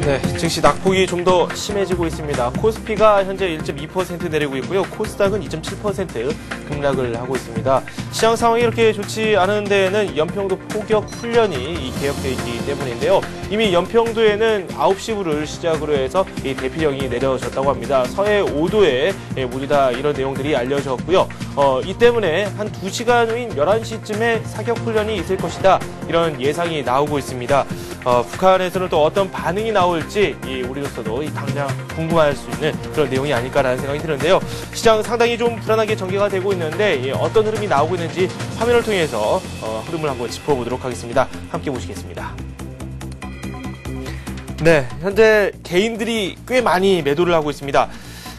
네, 즉시 낙폭이 좀 더 심해지고 있습니다. 코스피가 현재 1.2% 내리고 있고요. 코스닥은 2.7% 급락을 하고 있습니다. 시장 상황이 이렇게 좋지 않은 데에는 연평도 포격 훈련이 개혁되어 있기 때문인데요. 이미 연평도에는 9시부를 시작으로 해서 이 대피령이 내려졌다고 합니다. 서해 5도에 모두 다 이런 내용들이 알려졌고요. 이 때문에 한 2시간 후인 11시쯤에 사격 훈련이 있을 것이다. 이런 예상이 나오고 있습니다. 북한에서는 또 어떤 반응이 나올지 우리로서도 당장 궁금할 수 있는 그런 내용이 아닐까라는 생각이 드는데요. 시장 상당히 좀 불안하게 전개가 되고 있는데 어떤 흐름이 나오고 있는지 화면을 통해서 흐름을 한번 짚어보도록 하겠습니다. 함께 보시겠습니다. 네, 현재 개인들이 꽤 많이 매도를 하고 있습니다.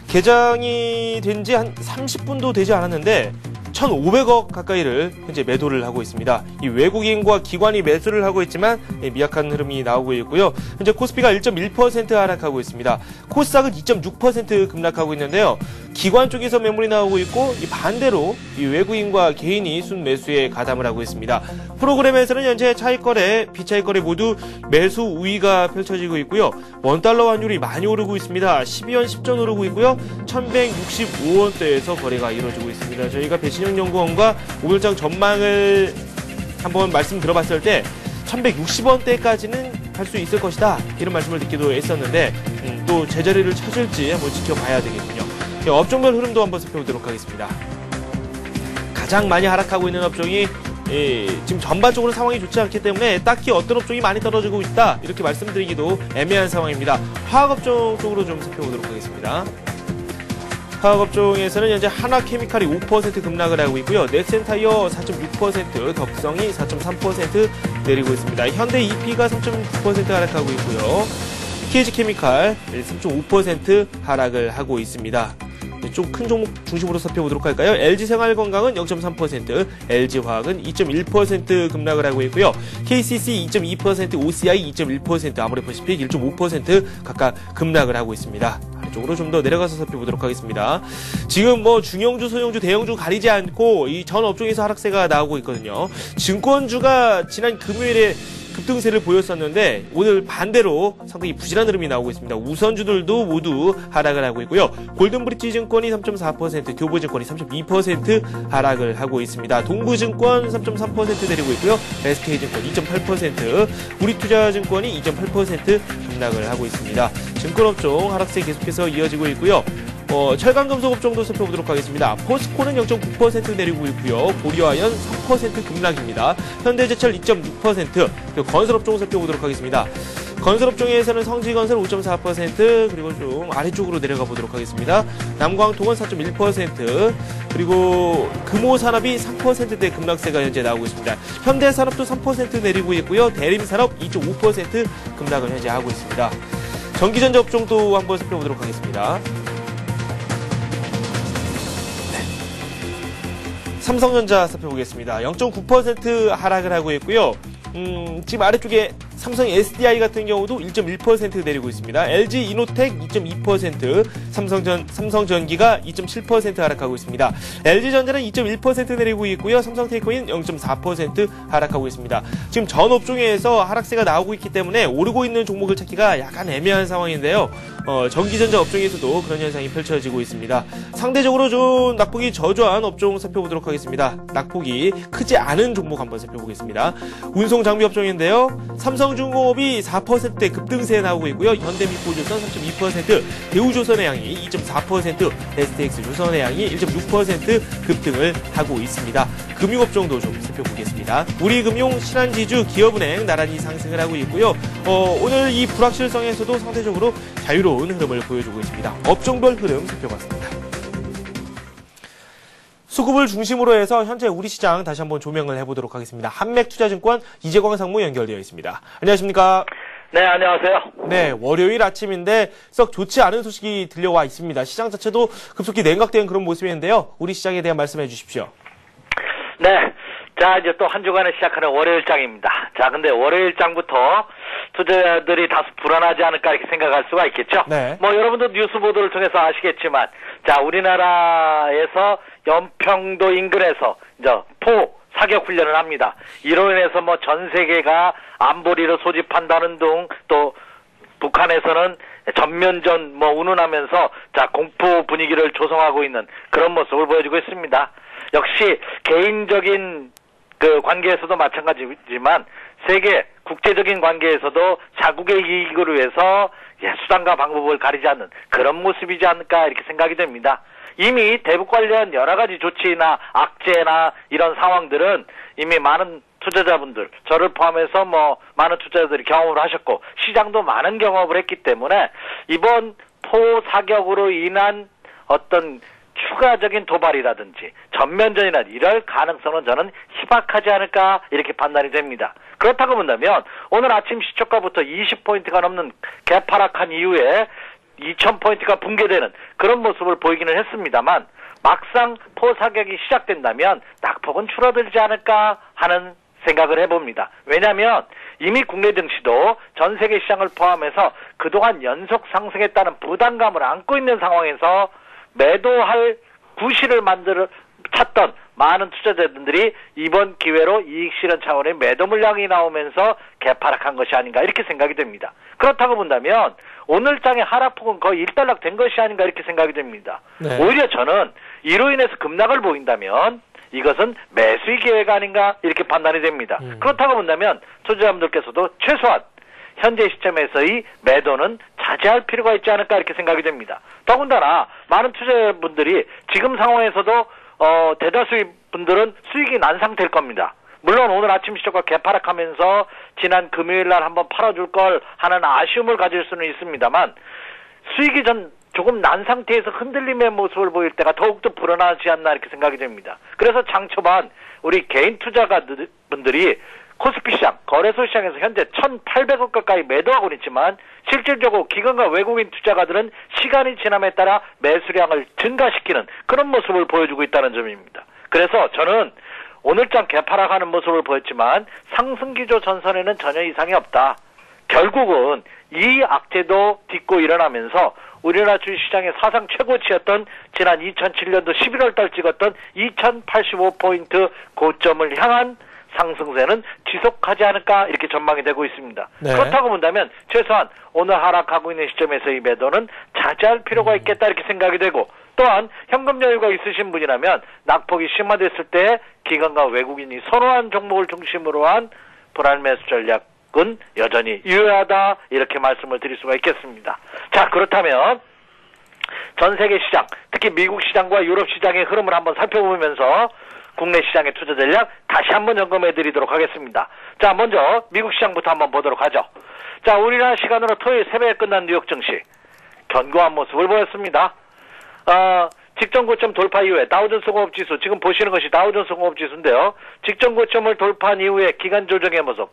개장이 된 지 한 30분도 되지 않았는데 1,500억 가까이를 현재 매도를 하고 있습니다. 이 외국인과 기관이 매수를 하고 있지만 미약한 흐름이 나오고 있고요. 현재 코스피가 1.1% 하락하고 있습니다. 코스닥은 2.6% 급락하고 있는데요. 기관 쪽에서 매물이 나오고 있고 반대로 이 외국인과 개인이 순매수에 가담을 하고 있습니다. 프로그램에서는 현재 차익거래, 비차익거래 모두 매수 우위가 펼쳐지고 있고요. 원달러 환율이 많이 오르고 있습니다. 12원 10전 오르고 있고요. 1,165원대에서 거래가 이루어지고 있습니다. 저희가 배신영연구원과 오늘장 전망을 한번 말씀 들어봤을 때 1,160원대까지는 갈 수 있을 것이다. 이런 말씀을 듣기도 했었는데 또 제자리를 찾을지 한번 지켜봐야 되겠군요. 업종별 흐름도 한번 살펴보도록 하겠습니다. 가장 많이 하락하고 있는 업종이 지금 전반적으로 상황이 좋지 않기 때문에 딱히 어떤 업종이 많이 떨어지고 있다 이렇게 말씀드리기도 애매한 상황입니다. 화학업종 쪽으로 좀 살펴보도록 하겠습니다. 화학업종에서는 현재 한화케미칼이 5% 급락을 하고 있고요. 넥센타이어 4.6%, 덕성이 4.3% 내리고 있습니다. 현대 EP가 3.9% 하락하고 있고요. KG케미칼 3.5% 하락을 하고 있습니다. 좀 큰 종목 중심으로 살펴보도록 할까요? LG생활건강은 0.3%, LG화학은 2.1% 급락을 하고 있고요. KCC 2.2%, OCI 2.1%, 아모레퍼시픽 1.5% 각각 급락을 하고 있습니다. 아래쪽으로 좀 더 내려가서 살펴보도록 하겠습니다. 지금 중형주, 소형주, 대형주 가리지 않고 이 전 업종에서 하락세가 나오고 있거든요. 증권주가 지난 금요일에 급등세를 보였었는데 오늘 반대로 상당히 부실한 흐름이 나오고 있습니다. 우선주들도 모두 하락을 하고 있고요. 골든브릿지 증권이 3.4%, 교보증권이 3.2% 하락을 하고 있습니다. 동부증권 3.3% 내리고 있고요. SK증권 2.8%, 우리투자증권이 2.8% 급락을 하고 있습니다. 증권업종 하락세 계속해서 이어지고 있고요. 철강금속업종도 살펴보도록 하겠습니다. 포스코는 0.9% 내리고 있고요. 고려아연 3% 급락입니다. 현대제철 2.6%, 그리고 건설업종 살펴보도록 하겠습니다. 건설업종에서는 성지건설 5.4%, 그리고 좀 아래쪽으로 내려가 보도록 하겠습니다. 남광통은 4.1%, 그리고 금호산업이 3%대 급락세가 현재 나오고 있습니다. 현대산업도 3% 내리고 있고요. 대림산업 2.5% 급락을 현재 하고 있습니다. 전기전자업종도 한번 살펴보도록 하겠습니다. 삼성전자 살펴보겠습니다. 0.9% 하락을 하고 있고요. 지금 아래쪽에 삼성 SDI 같은 경우도 1.1% 내리고 있습니다. LG 이노텍 2.2%, 삼성전기가 2.7% 하락하고 있습니다. LG전자는 2.1% 내리고 있고요. 삼성테이크인 0.4% 하락하고 있습니다. 지금 전 업종에서 하락세가 나오고 있기 때문에 오르고 있는 종목을 찾기가 약간 애매한 상황인데요. 전기전자 업종에서도 그런 현상이 펼쳐지고 있습니다. 상대적으로 좀 낙폭이 저조한 업종 살펴보도록 하겠습니다. 낙폭이 크지 않은 종목 한번 살펴보겠습니다. 운송장비 업종인데요. 삼성중공업이 4%대 급등세에 나오고 있고요. 현대미포조선 3.2%, 대우조선해양이 2.4%, STX조선해양이 1.6% 급등을 하고 있습니다. 금융업종도 좀 살펴보겠습니다. 우리금융, 신한지주, 기업은행 나란히 상승을 하고 있고요. 오늘 이 불확실성에서도 상대적으로 자유로운 흐름을 보여주고 있습니다. 업종별 흐름 살펴봤습니다. 수급을 중심으로 해서 현재 우리 시장 다시 한번 조명을 해보도록 하겠습니다. 한맥투자증권 이재광 상무 연결되어 있습니다. 안녕하십니까? 네, 안녕하세요. 네, 월요일 아침인데 썩 좋지 않은 소식이 들려와 있습니다. 시장 자체도 급속히 냉각된 그런 모습인데요. 우리 시장에 대한 말씀해 주십시오. 네, 자 이제 또 한 주간에 시작하는 월요일장입니다. 자, 근데 월요일장부터 투자자들이 다소 불안하지 않을까 이렇게 생각할 수가 있겠죠. 네. 여러분도 뉴스 보도를 통해서 아시겠지만, 자, 우리나라에서 연평도 인근에서 이제 사격 훈련을 합니다. 이로 인해서 전 세계가 안보리를 소집한다는 등 또 북한 북한에서는 전면전 운운하면서 자 공포 분위기를 조성하고 있는 그런 모습을 보여주고 있습니다. 역시 개인적인 그 관계에서도 마찬가지지만 세계 국제적인 관계에서도 자국의 이익을 위해서 수단과 방법을 가리지 않는 그런 모습이지 않을까 이렇게 생각이 됩니다. 이미 대북 관련 여러 가지 조치나 악재나 이런 상황들은 이미 많은 투자자분들, 저를 포함해서 많은 투자자들이 경험을 하셨고 시장도 많은 경험을 했기 때문에 이번 포 사격으로 인한 어떤 추가적인 도발이라든지 전면전이나 이럴 가능성은 저는 희박하지 않을까 이렇게 판단이 됩니다. 그렇다고 본다면 오늘 아침 시초가부터 20포인트가 넘는 개파락한 이후에 2000포인트가 붕괴되는 그런 모습을 보이기는 했습니다만 막상 포 사격이 시작된다면 낙폭은 줄어들지 않을까 하는 생각을 해봅니다. 왜냐하면 이미 국내 증시도 전 세계 시장을 포함해서 그동안 연속 상승했다는 부담감을 안고 있는 상황에서 매도할 구실을 찾던 많은 투자자들이 이번 기회로 이익 실현 차원의 매도 물량이 나오면서 개파락한 것이 아닌가 이렇게 생각이 됩니다. 그렇다고 본다면 오늘 장의 하락폭은 거의 일단락된 것이 아닌가 이렇게 생각이 됩니다. 네. 오히려 저는 이로 인해서 급락을 보인다면 이것은 매수의 기회가 아닌가 이렇게 판단이 됩니다. 그렇다고 본다면 투자자분들께서도 최소한 현재 시점에서의 매도는 자제할 필요가 있지 않을까 이렇게 생각이 됩니다. 더군다나 많은 투자자분들이 지금 상황에서도 대다수의 분들은 수익이 난 상태일 겁니다. 물론 오늘 아침 시초가 개파락하면서 지난 금요일날 한번 팔아줄 걸 하는 아쉬움을 가질 수는 있습니다만 수익이 조금 난 상태에서 흔들림의 모습을 보일 때가 더욱더 불안하지 않나 이렇게 생각이 됩니다. 그래서 장 초반 우리 개인 투자가분들이 코스피 시장, 거래소 시장에서 현재 1,800억 가까이 매도하고 있지만 실질적으로 기관과 외국인 투자가들은 시간이 지남에 따라 매수량을 증가시키는 그런 모습을 보여주고 있다는 점입니다. 그래서 저는 오늘장 개파락하는 모습을 보였지만 상승기조 전선에는 전혀 이상이 없다. 결국은 이 악재도 딛고 일어나면서 우리나라 주식시장의 사상 최고치였던 지난 2007년도 11월 달 찍었던 2085포인트 고점을 향한 상승세는 지속하지 않을까 이렇게 전망이 되고 있습니다. 네. 그렇다고 본다면 최소한 오늘 하락하고 있는 시점에서의 매도는 자제할 필요가 있겠다 이렇게 생각이 되고 또한 현금 여유가 있으신 분이라면 낙폭이 심화됐을 때 기관과 외국인이 선호한 종목을 중심으로 한 불안 매수 전략은 여전히 유효하다 이렇게 말씀을 드릴 수가 있겠습니다. 자, 그렇다면 전 세계 시장, 특히 미국 시장과 유럽 시장의 흐름을 한번 살펴보면서 국내 시장의 투자 전략 다시 한번 점검해 드리도록 하겠습니다. 자, 먼저 미국 시장부터 한번 보도록 하죠. 자, 우리나라 시간으로 토요일 새벽에 끝난 뉴욕 증시 견고한 모습을 보였습니다. 직전 고점 돌파 이후에 다우존스 공업지수, 지금 보시는 것이 다우존스 공업지수인데요. 직전 고점을 돌파한 이후에 기간 조정의 모습,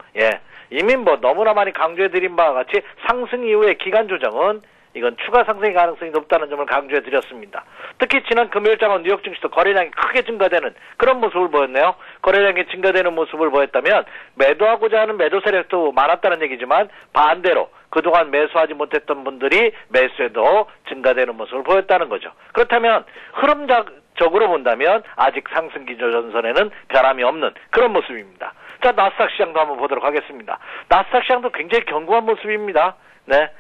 이미 너무나 많이 강조해드린 바와 같이 상승 이후에 기간 조정은 이건 추가 상승의 가능성이 높다는 점을 강조해 드렸습니다. 특히 지난 금요일장은 뉴욕 증시도 거래량이 크게 증가되는 그런 모습을 보였네요. 거래량이 증가되는 모습을 보였다면 매도하고자 하는 매도 세력도 많았다는 얘기지만 반대로 그동안 매수하지 못했던 분들이 매수에도 증가되는 모습을 보였다는 거죠. 그렇다면 흐름적으로 본다면 아직 상승 기조 전선에는 변함이 없는 그런 모습입니다. 자, 나스닥 시장도 한번 보도록 하겠습니다. 나스닥 시장도 굉장히 견고한 모습입니다. 네.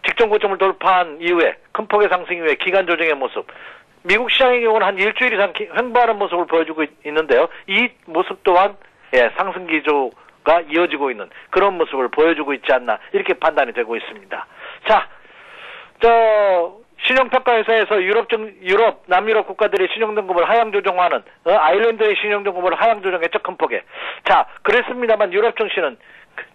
직전 고점을 돌파한 이후에 큰 폭의 상승 이후에 기간 조정의 모습, 미국 시장의 경우는 한 일주일 이상 횡보하는 모습을 보여주고 있는데요. 이 모습 또한 상승 기조가 이어지고 있는 그런 모습을 보여주고 있지 않나 이렇게 판단이 되고 있습니다. 자, 신용평가회사에서 남유럽 국가들의 신용등급을 하향 조정하는 아일랜드의 신용등급을 하향 조정했죠, 큰 폭에. 자, 그랬습니다만 유럽 증시는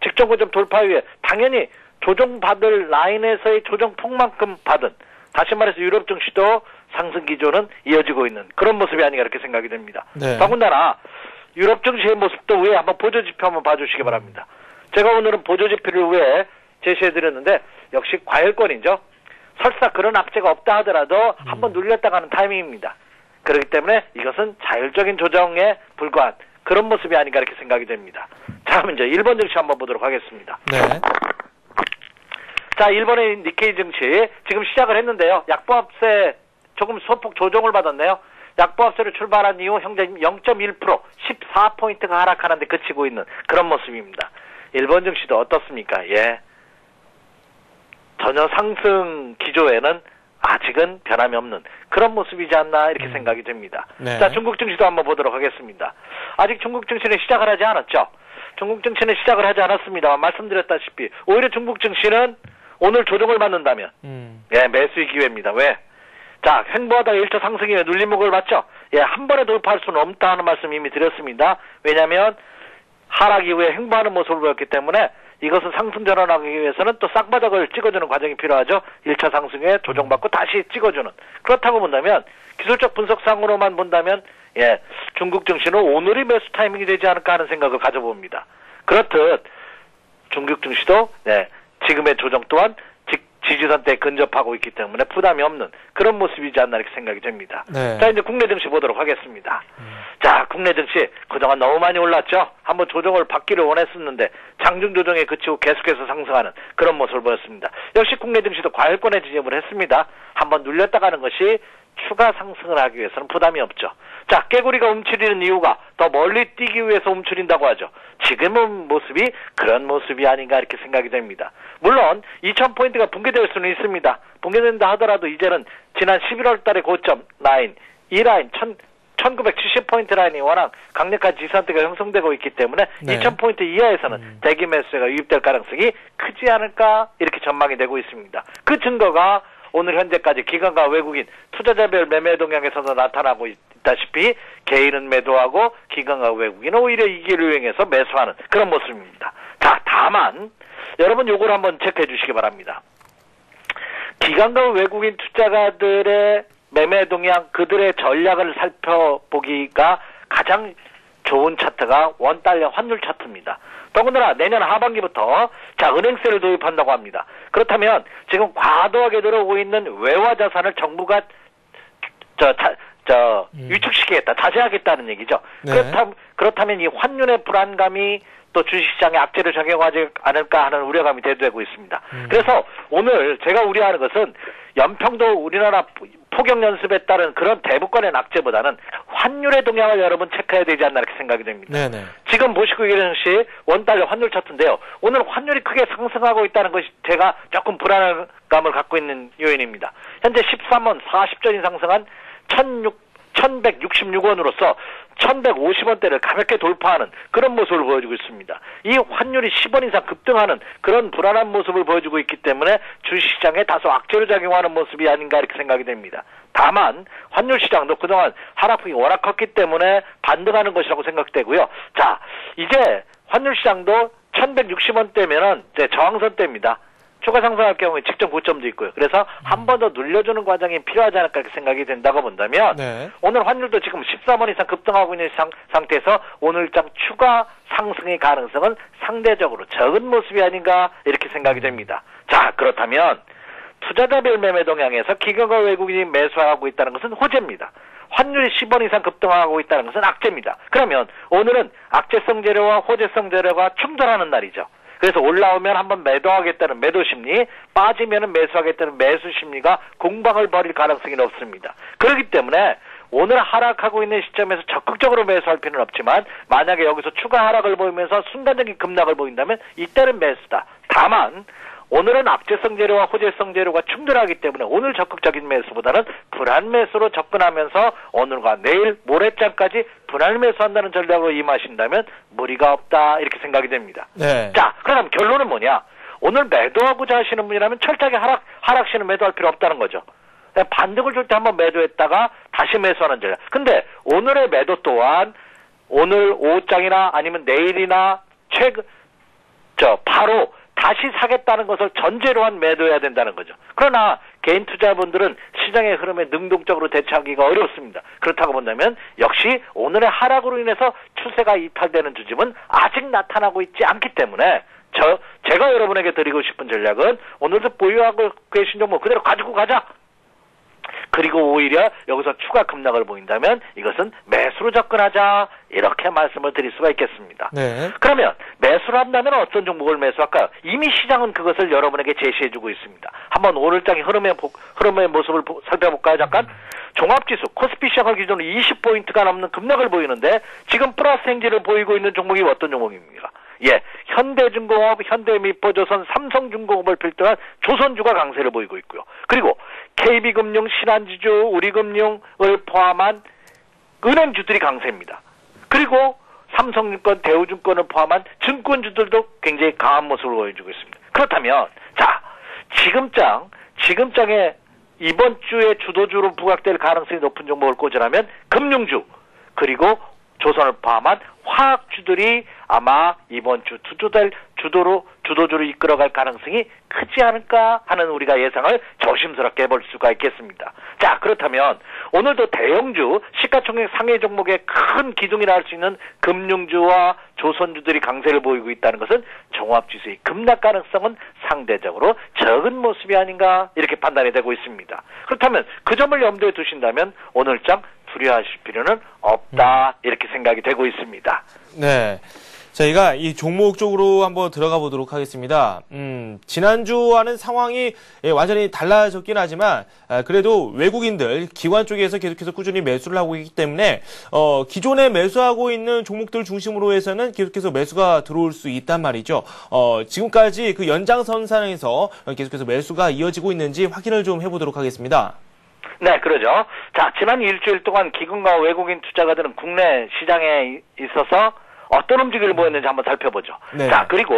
직전 고점 돌파 이후에 당연히 조정받을 라인에서의 조정폭만큼 받은, 다시 말해서 유럽 증시도 상승 기조는 이어지고 있는 그런 모습이 아닌가 이렇게 생각이 됩니다. 네. 더군다나 유럽 증시의 모습도 위에 한번 보조지표 한번 봐주시기 바랍니다. 제가 오늘은 보조지표를 위에 제시해드렸는데 역시 과열권이죠. 설사 그런 악재가 없다 하더라도 한번 눌렸다 가는 타이밍입니다. 그렇기 때문에 이것은 자율적인 조정에 불과한 그런 모습이 아닌가 이렇게 생각이 됩니다. 자, 그럼 이제 일본 증시 한번 보도록 하겠습니다. 네. 자, 일본의 니케이 증시 지금 시작을 했는데요. 약보합세 조금 소폭 조정을 받았네요. 약보합세로 출발한 이후 현재 0.1% 14포인트가 하락하는 데 그치고 있는 그런 모습입니다. 일본 증시도 어떻습니까? 전혀 상승 기조에는 아직은 변함이 없는 그런 모습이지 않나 이렇게 생각이 됩니다. 네. 자, 중국 증시도 한번 보도록 하겠습니다. 아직 중국 증시는 시작을 하지 않았죠. 중국 증시는 시작을 하지 않았습니다만 말씀드렸다시피 오히려 중국 증시는 오늘 조정을 받는다면 예, 매수의 기회입니다. 왜? 자, 횡보하다가 1차 상승이 눌림목을 맞죠? 예, 한 번에 돌파할 수는 없다 하는 말씀 이미 드렸습니다. 왜냐하면 하락 이후에 횡보하는 모습을 보였기 때문에 이것은 상승 전환하기 위해서는 또 싹바닥을 찍어주는 과정이 필요하죠. 1차 상승에 조정받고 다시 찍어주는. 그렇다고 본다면 기술적 분석상으로만 본다면 예, 중국 증시는 오늘이 매수 타이밍이 되지 않을까 하는 생각을 가져봅니다. 그렇듯 중국 증시도 예, 지금의 조정 또한 지지선대에 근접하고 있기 때문에 부담이 없는 그런 모습이지 않나 이렇게 생각이 됩니다. 네. 자, 이제 국내 증시 보도록 하겠습니다. 자, 국내 증시 그동안 너무 많이 올랐죠. 한번 조정을 받기를 원했었는데 장중 조정에 그치고 계속해서 상승하는 그런 모습을 보였습니다. 역시 국내 증시도 과열권에 진입을 했습니다. 한번 눌렸다 가는 것이 추가 상승을 하기 위해서는 부담이 없죠. 자, 깨구리가 움츠리는 이유가 더 멀리 뛰기 위해서 움츠린다고 하죠. 지금은 모습이 그런 모습이 아닌가 이렇게 생각이 됩니다. 물론 2000포인트가 붕괴될 수는 있습니다. 붕괴된다 하더라도 이제는 지난 11월 달의 고점 라인, 이 라인 1970포인트 라인이 워낙 강력한 지지선대가 형성되고 있기 때문에 네. 2000포인트 이하에서는 대기 매수가 유입될 가능성이 크지 않을까 이렇게 전망이 되고 있습니다. 그 증거가 오늘 현재까지 기관과 외국인 투자자별 매매 동향에서도 나타나고 있다시피 개인은 매도하고 기관과 외국인은 오히려 이 길을 이용해서 매수하는 그런 모습입니다. 자, 다만 여러분 요걸 한번 체크해 주시기 바랍니다. 기관과 외국인 투자가들의 매매 동향 그들의 전략을 살펴보기가 가장 좋은 차트가 원달러 환율 차트입니다. 더군다나 내년 하반기부터 자 은행세를 도입한다고 합니다. 그렇다면 지금 과도하게 들어오고 있는 외화 자산을 정부가 위축시키겠다, 자제하겠다는 얘기죠. 네. 그렇다면 이 환율의 불안감이 또 주식시장에 악재를 작용하지 않을까 하는 우려감이 대두되고 있습니다. 그래서 오늘 제가 우려하는 것은 연평도 우리나라 포격 연습에 따른 그런 대북간의 악재보다는 환율의 동향을 여러분 체크해야 되지 않나 이렇게 생각이 됩니다. 네네. 지금 보시고 계신 것이 원달러 환율 차트인데요. 오늘 환율이 크게 상승하고 있다는 것이 제가 조금 불안감을 갖고 있는 요인입니다. 현재 13원 40전이 상승한 1166원으로서 1150원대를 가볍게 돌파하는 그런 모습을 보여주고 있습니다. 이 환율이 10원 이상 급등하는 그런 불안한 모습을 보여주고 있기 때문에 주식시장에 다소 악재로 작용하는 모습이 아닌가 이렇게 생각이 됩니다. 다만 환율 시장도 그동안 하락폭이 워낙 컸기 때문에 반등하는 것이라고 생각되고요. 자, 이제 환율 시장도 1160원대면은 이제 저항선대입니다. 추가 상승할 경우에 직전 고점도 있고요. 그래서 한 번 더 눌려주는 과정이 필요하지 않을까 이렇게 생각이 된다고 본다면 네. 오늘 환율도 지금 13원 이상 급등하고 있는 상태에서 오늘장 추가 상승의 가능성은 상대적으로 적은 모습이 아닌가 이렇게 생각이 됩니다. 자, 그렇다면 투자자별 매매 동향에서 기관과 외국인이 매수하고 있다는 것은 호재입니다. 환율이 10원 이상 급등하고 있다는 것은 악재입니다. 그러면 오늘은 악재성 재료와 호재성 재료가 충돌하는 날이죠. 그래서 올라오면 한번 매도하겠다는 매도 심리, 빠지면 매수하겠다는 매수 심리가 공방을 벌일 가능성이 높습니다. 그렇기 때문에 오늘 하락하고 있는 시점에서 적극적으로 매수할 필요는 없지만 만약에 여기서 추가 하락을 보이면서 순간적인 급락을 보인다면 이때는 매수다. 다만 오늘은 악재성 재료와 호재성 재료가 충돌하기 때문에 오늘 적극적인 매수보다는 불안 매수로 접근하면서 오늘과 내일 모레장까지 불안 매수한다는 전략으로 임하신다면 무리가 없다 이렇게 생각이 됩니다. 네. 자, 그럼 결론은 뭐냐? 오늘 매도하고자 하시는 분이라면 철저하게 하락시는 매도할 필요 없다는 거죠. 반등을 줄 때 한번 매도했다가 다시 매수하는 전략. 근데 오늘의 매도 또한 오늘 오후장이나 아니면 내일이나 바로 다시 사겠다는 것을 전제로 한 매도해야 된다는 거죠. 그러나 개인 투자분들은 시장의 흐름에 능동적으로 대처하기가 어렵습니다. 그렇다고 본다면 역시 오늘의 하락으로 인해서 추세가 이탈되는 조짐은 아직 나타나고 있지 않기 때문에 제가 여러분에게 드리고 싶은 전략은 오늘도 보유하고 계신 종목 그대로 가지고 가자. 그리고 오히려 여기서 추가 급락을 보인다면 이것은 매수로 접근하자 이렇게 말씀을 드릴 수가 있겠습니다. 네. 그러면 매수를 한다면 어떤 종목을 매수할까요? 이미 시장은 그것을 여러분에게 제시해주고 있습니다. 한번 오늘장의 흐름의 모습을 살펴볼까요? 잠깐. 종합지수 코스피 시작을 기준으로 20포인트가 넘는 급락을 보이는데 지금 플러스 행진을 보이고 있는 종목이 어떤 종목입니까? 예, 현대중공업, 현대미포조선, 삼성중공업을 필두한 조선주가 강세를 보이고 있고요. 그리고 KB금융, 신한지주, 우리금융을 포함한 은행주들이 강세입니다. 그리고 삼성증권, 대우증권을 포함한 증권주들도 굉장히 강한 모습을 보여주고 있습니다. 그렇다면 자, 지금장에 이번 주에 주도주로 부각될 가능성이 높은 종목을 꽂으라면 금융주 그리고 조선을 포함한 화학주들이 아마 이번 주 주도주로 이끌어갈 가능성이 크지 않을까 하는 우리가 예상을 조심스럽게 해볼 수가 있겠습니다. 자, 그렇다면 오늘도 대형주 시가총액 상위 종목의 큰 기둥이라 할 수 있는 금융주와 조선주들이 강세를 보이고 있다는 것은 종합지수의 급락 가능성은 상대적으로 적은 모습이 아닌가 이렇게 판단이 되고 있습니다. 그렇다면 그 점을 염두에 두신다면 오늘장 두려워하실 필요는 없다 이렇게 생각이 되고 있습니다. 네. 저희가 이 종목 쪽으로 한번 들어가 보도록 하겠습니다. 지난주와는 상황이 완전히 달라졌긴 하지만 그래도 외국인들 기관 쪽에서 계속해서 꾸준히 매수를 하고 있기 때문에 기존에 매수하고 있는 종목들 중심으로 해서는 계속해서 매수가 들어올 수 있단 말이죠. 지금까지 그 연장선상에서 계속해서 매수가 이어지고 있는지 확인을 좀 해보도록 하겠습니다. 네, 그러죠. 자, 지난 일주일 동안 기관과 외국인 투자가들은 국내 시장에 있어서 어떤 움직임을 보였는지 한번 살펴보죠. 네. 자, 그리고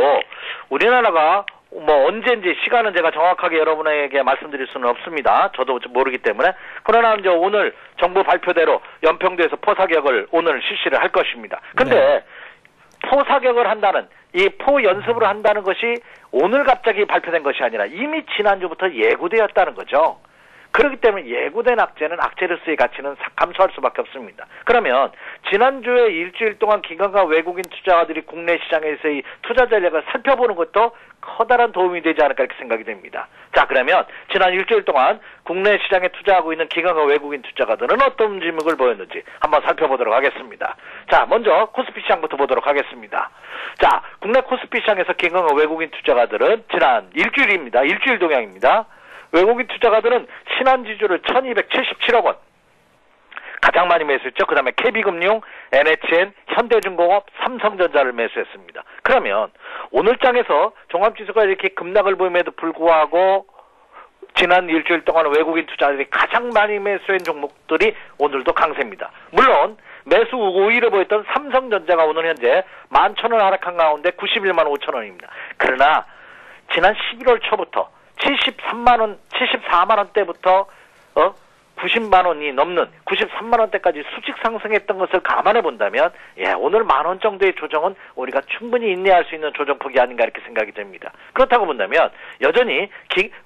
우리나라가 뭐 언제인지 시간은 제가 정확하게 여러분에게 말씀드릴 수는 없습니다. 저도 모르기 때문에. 그러나 이제 오늘 정부 발표대로 연평도에서 포사격을 오늘 실시를 할 것입니다. 근데 네. 포사격을 한다는 이 포연습을 한다는 것이 오늘 갑자기 발표된 것이 아니라 이미 지난주부터 예고되었다는 거죠. 그렇기 때문에 예고된 악재는 악재로서의 가치는 감소할 수밖에 없습니다. 그러면 지난주에 일주일 동안 기관과 외국인 투자가들이 국내 시장에서의 투자 전략을 살펴보는 것도 커다란 도움이 되지 않을까 이렇게 생각이 됩니다. 자, 그러면 지난 일주일 동안 국내 시장에 투자하고 있는 기관과 외국인 투자가들은 어떤 움직임을 보였는지 한번 살펴보도록 하겠습니다. 자, 먼저 코스피 시장부터 보도록 하겠습니다. 자, 국내 코스피 시장에서 기관과 외국인 투자가들은 지난 일주일입니다. 일주일 동향입니다. 외국인 투자가들은 신한지주를 1277억 원 가장 많이 매수했죠. 그 다음에 KB금융, NHN, 현대중공업, 삼성전자를 매수했습니다. 그러면 오늘장에서 종합지수가 이렇게 급락을 보임에도 불구하고 지난 일주일 동안 외국인 투자자들이 가장 많이 매수한 종목들이 오늘도 강세입니다. 물론 매수 우위를 보였던 삼성전자가 오늘 현재 11,000원 하락한 가운데 91만 5천 원입니다. 그러나 지난 11월 초부터 74만 원대부터 90만 원이 넘는 93만 원대까지 수직 상승했던 것을 감안해 본다면 오늘 10,000원 정도의 조정은 우리가 충분히 인내할 수 있는 조정폭이 아닌가 이렇게 생각이 됩니다. 그렇다고 본다면 여전히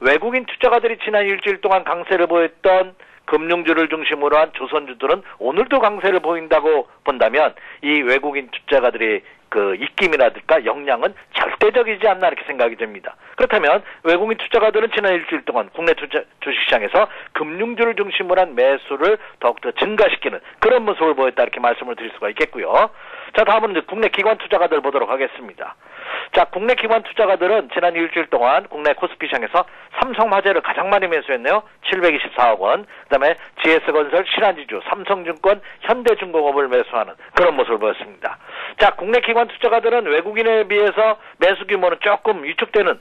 외국인 투자가들이 지난 일주일 동안 강세를 보였던 금융주를 중심으로 한 조선주들은 오늘도 강세를 보인다고 본다면 이 외국인 투자가들의 그 입김이라든가 역량은 절대적이지 않나 이렇게 생각이 됩니다. 그렇다면 외국인 투자가들은 지난 일주일 동안 국내 주식시장에서 금융주를 중심으로 한 매수를 더욱더 증가시키는 그런 모습을 보였다 이렇게 말씀을 드릴 수가 있겠고요. 자, 다음은 이제 국내 기관 투자가들 보도록 하겠습니다. 자, 국내 기관 투자가들은 지난 일주일 동안 국내 코스피 시장에서 삼성화재를 가장 많이 매수했네요. 724억 원. 그다음에 GS건설, 신한지주, 삼성증권, 현대중공업을 매수하는 그런 모습을 보였습니다. 자, 국내 기관 투자가들은 외국인에 비해서 매수 규모는 조금 위축되는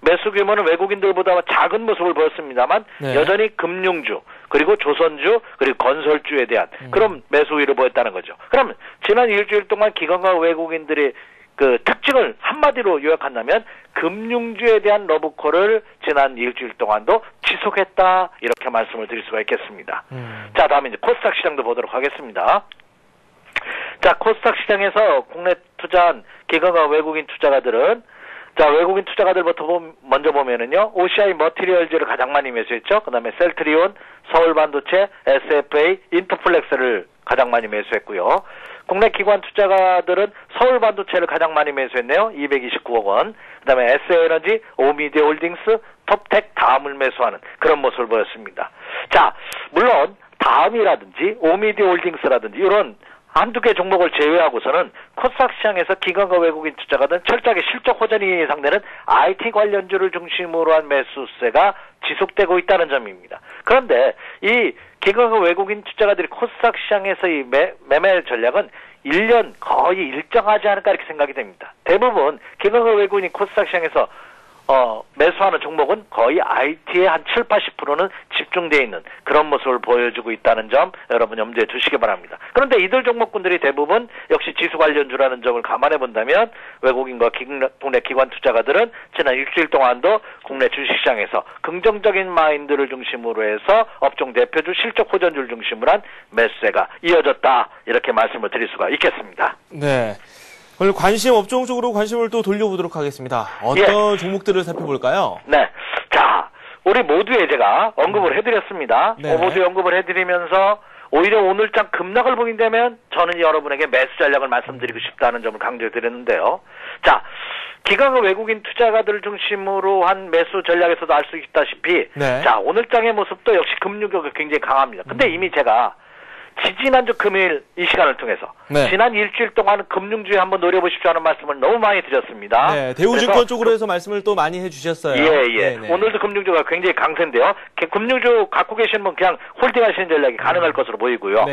매수 규모는 외국인들보다 작은 모습을 보였습니다만 네. 여전히 금융주 그리고 조선주 그리고 건설주에 대한 그런 매수 우위를 보였다는 거죠. 그러면 지난 일주일 동안 기관과 외국인들의 그 특징을 한마디로 요약한다면 금융주에 대한 러브콜을 지난 일주일 동안도 지속했다 이렇게 말씀을 드릴 수가 있겠습니다. 자, 다음에 이제 코스닥 시장도 보도록 하겠습니다. 자, 코스닥 시장에서 국내 투자한 기관과 외국인 투자가들은 자, 외국인 투자가들부터 먼저 보면은요, OCI 머티리얼즈를 가장 많이 매수했죠. 그 다음에 셀트리온, 서울반도체, SFA, 인터플렉스를 가장 많이 매수했고요. 국내 기관 투자가들은 서울반도체를 가장 많이 매수했네요. 229억 원. 그 다음에 S에너지, 오미디어홀딩스, 톱텍, 다음을 매수하는 그런 모습을 보였습니다. 자, 물론 다음이라든지 오미디어홀딩스라든지 이런 한두 개 종목을 제외하고서는 코스닥 시장에서 기관과 외국인 투자가든 철저하게 실적 호전이 예상되는 IT 관련주를 중심으로 한 매수세가 지속되고 있다는 점입니다. 그런데 이 기관과 외국인 투자가들이 코스닥 시장에서 이 매매 전략은 1년 거의 일정하지 않을까 이렇게 생각이 됩니다. 대부분 기관과 외국인이 코스닥 시장에서 매수하는 종목은 거의 IT의 한 7, 80%는 집중되어 있는 그런 모습을 보여주고 있다는 점 여러분 염두에 두시기 바랍니다. 그런데 이들 종목군들이 대부분 역시 지수 관련주라는 점을 감안해 본다면 외국인과 국내 기관 투자가들은 지난 일주일 동안도 국내 주식시장에서 긍정적인 마인드를 중심으로 해서 업종 대표주 실적 호전주를 중심으로 한 매수세가 이어졌다 이렇게 말씀을 드릴 수가 있겠습니다. 네. 오늘 관심 업종 쪽으로 관심을 또 돌려보도록 하겠습니다. 어떤 종목들을 살펴볼까요? 네. 자, 우리 모두에 제가 언급을 해드렸습니다. 모두에 언급을 해드리면서 오히려 오늘장 급락을 보게 되면 저는 여러분에게 매수 전략을 말씀드리고 싶다는 점을 강조드렸는데요. 자, 기관과 외국인 투자가들을 중심으로 한 매수 전략에서도 알 수 있다시피 자, 오늘장의 모습도 역시 금융격이 굉장히 강합니다. 근데 이미 제가 지지난주 금요일 이 시간을 통해서 지난 일주일 동안 금융주에 한번 노려보십시오 하는 말씀을 너무 많이 드렸습니다. 네, 대우증권 쪽으로 해서 말씀을 또 많이 해주셨어요. 예. 오늘도 금융주가 굉장히 강세인데요. 금융주 갖고 계시는 분 그냥 홀딩하시는 전략이 가능할 것으로 보이고요.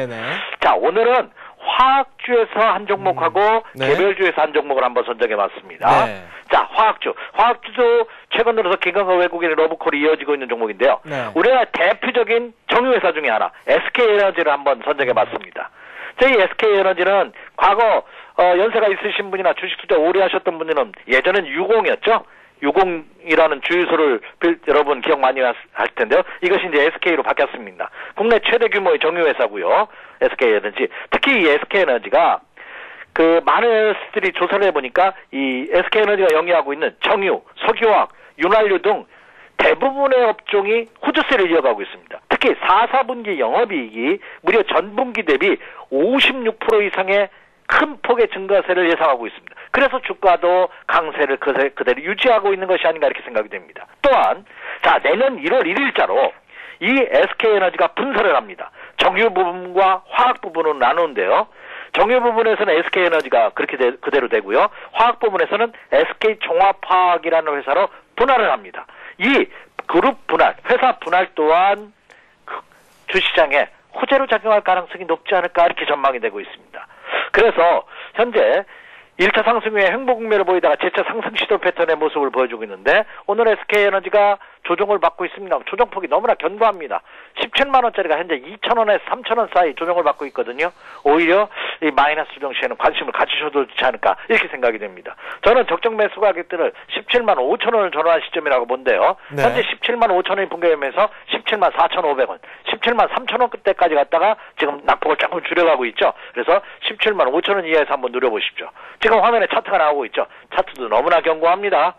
자, 오늘은 화학주에서 한 종목하고 개별주에서 한 종목을 한번 선정해봤습니다. 자, 화학주도 최근 들어서 기관과 외국인의 러브콜이 이어지고 있는 종목인데요. 우리나라 대표적인 정유회사 중에 하나 SK에너지를 한번 선정해봤습니다. 저희 SK에너지는 과거 연세가 있으신 분이나 주식 투자 오래 하셨던 분들은 예전엔 유공이었죠. 유공이라는 주유소를 여러분 기억 많이 할 텐데요. 이것이 이제 SK로 바뀌었습니다. 국내 최대 규모의 정유회사고요. SK에너지. 특히 이 SK에너지가 많은 애널리스트들이 조사를 해보니까 이 SK에너지가 영위하고 있는 정유, 석유화학, 윤활유 등 대부분의 업종이 호주세를 이어가고 있습니다. 특히 4분기 영업이익이 무려 전분기 대비 56% 이상의 큰 폭의 증가세를 예상하고 있습니다. 그래서 주가도 강세를 그대로 유지하고 있는 것이 아닌가 이렇게 생각이 됩니다. 또한 자, 내년 1월 1일자로 이 SK에너지가 분설을 합니다. 정유 부분과 화학 부분으로 나누는데요. 정유 부분에서는 SK에너지가 그렇게 그대로 되고요. 화학 부분에서는 SK종합화학이라는 회사로 분할을 합니다. 이 그룹 분할, 회사 분할 또한 주시장에 호재로 작용할 가능성이 높지 않을까 이렇게 전망이 되고 있습니다. 그래서 현재 1차 상승 후에 횡보 국면을 보이다가 재차 상승 시도 패턴의 모습을 보여주고 있는데 오늘 SK에너지가 조정을 받고 있습니다. 조정폭이 너무나 견고합니다. 17만 원짜리가 현재 2,000원에서 3,000원 사이 조정을 받고 있거든요. 오히려 이 마이너스 조정 시에는 관심을 가지셔도 좋지 않을까 이렇게 생각이 됩니다. 저는 적정 매수 가격들을 17만 5천 원을 전환한 시점이라고 본데요. 현재 17만 5천 원이 붕괴하면서 17만 4,500원, 17만 3천 원 그때까지 갔다가 지금 낙폭을 조금 줄여가고 있죠. 그래서 17만 5천 원 이하에서 한번 누려보십시오. 지금 화면에 차트가 나오고 있죠. 차트도 너무나 견고합니다.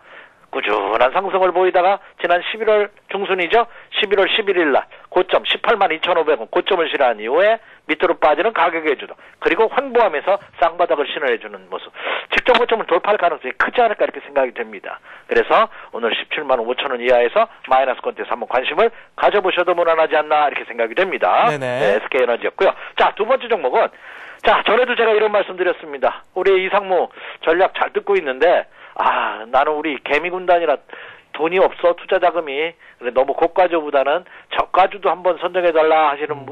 꾸준한 상승을 보이다가 지난 11월 중순이죠. 11월 11일 날 고점 18만 2,500원 고점을 실현한 이후에 밑으로 빠지는 가격의 주도 그리고 횡보하면서 쌍바닥을 신호해주는 모습. 직전 고점을 돌파할 가능성이 크지 않을까 이렇게 생각이 됩니다. 그래서 오늘 17만 5천 원 이하에서 마이너스 권태에서 한번 관심을 가져보셔도 무난하지 않나 이렇게 생각이 됩니다. 네, SK에너지였고요. 자, 두 번째 종목은 자, 전에도 제가 이런 말씀 드렸습니다. 우리 이상무 전략 잘 듣고 있는데 나는 우리 개미군단이라 돈이 없어 투자 자금이 너무 고가주보다는 저가주도 한번 선정해달라 하시는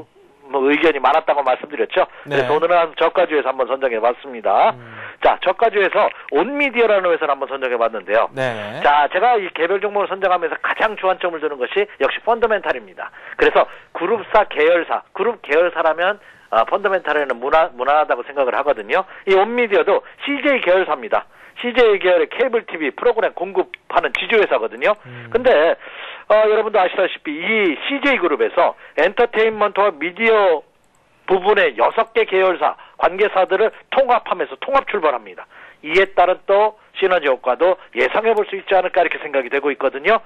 의견이 많았다고 말씀드렸죠. 그래서 오늘은 저가주에서 한번 선정해봤습니다. 자, 저가주에서 온미디어라는 회사를 한번 선정해봤는데요. 자, 제가 이 개별 종목을 선정하면서 가장 주안점을 두는 것이 역시 펀더멘탈입니다. 그래서 그룹사 계열사, 그룹 계열사라면 펀더멘탈에는 무난하다고 생각을 하거든요. 이 온미디어도 CJ 계열사입니다. CJ 계열의 케이블 TV 프로그램 공급하는 지주회사거든요. 근데 여러분도 아시다시피 이 CJ 그룹에서 엔터테인먼트와 미디어 부분의 6개 계열사 관계사들을 통합하면서 통합 출발합니다. 이에 따른 또 시너지 효과도 예상해 볼 수 있지 않을까 이렇게 생각이 되고 있거든요.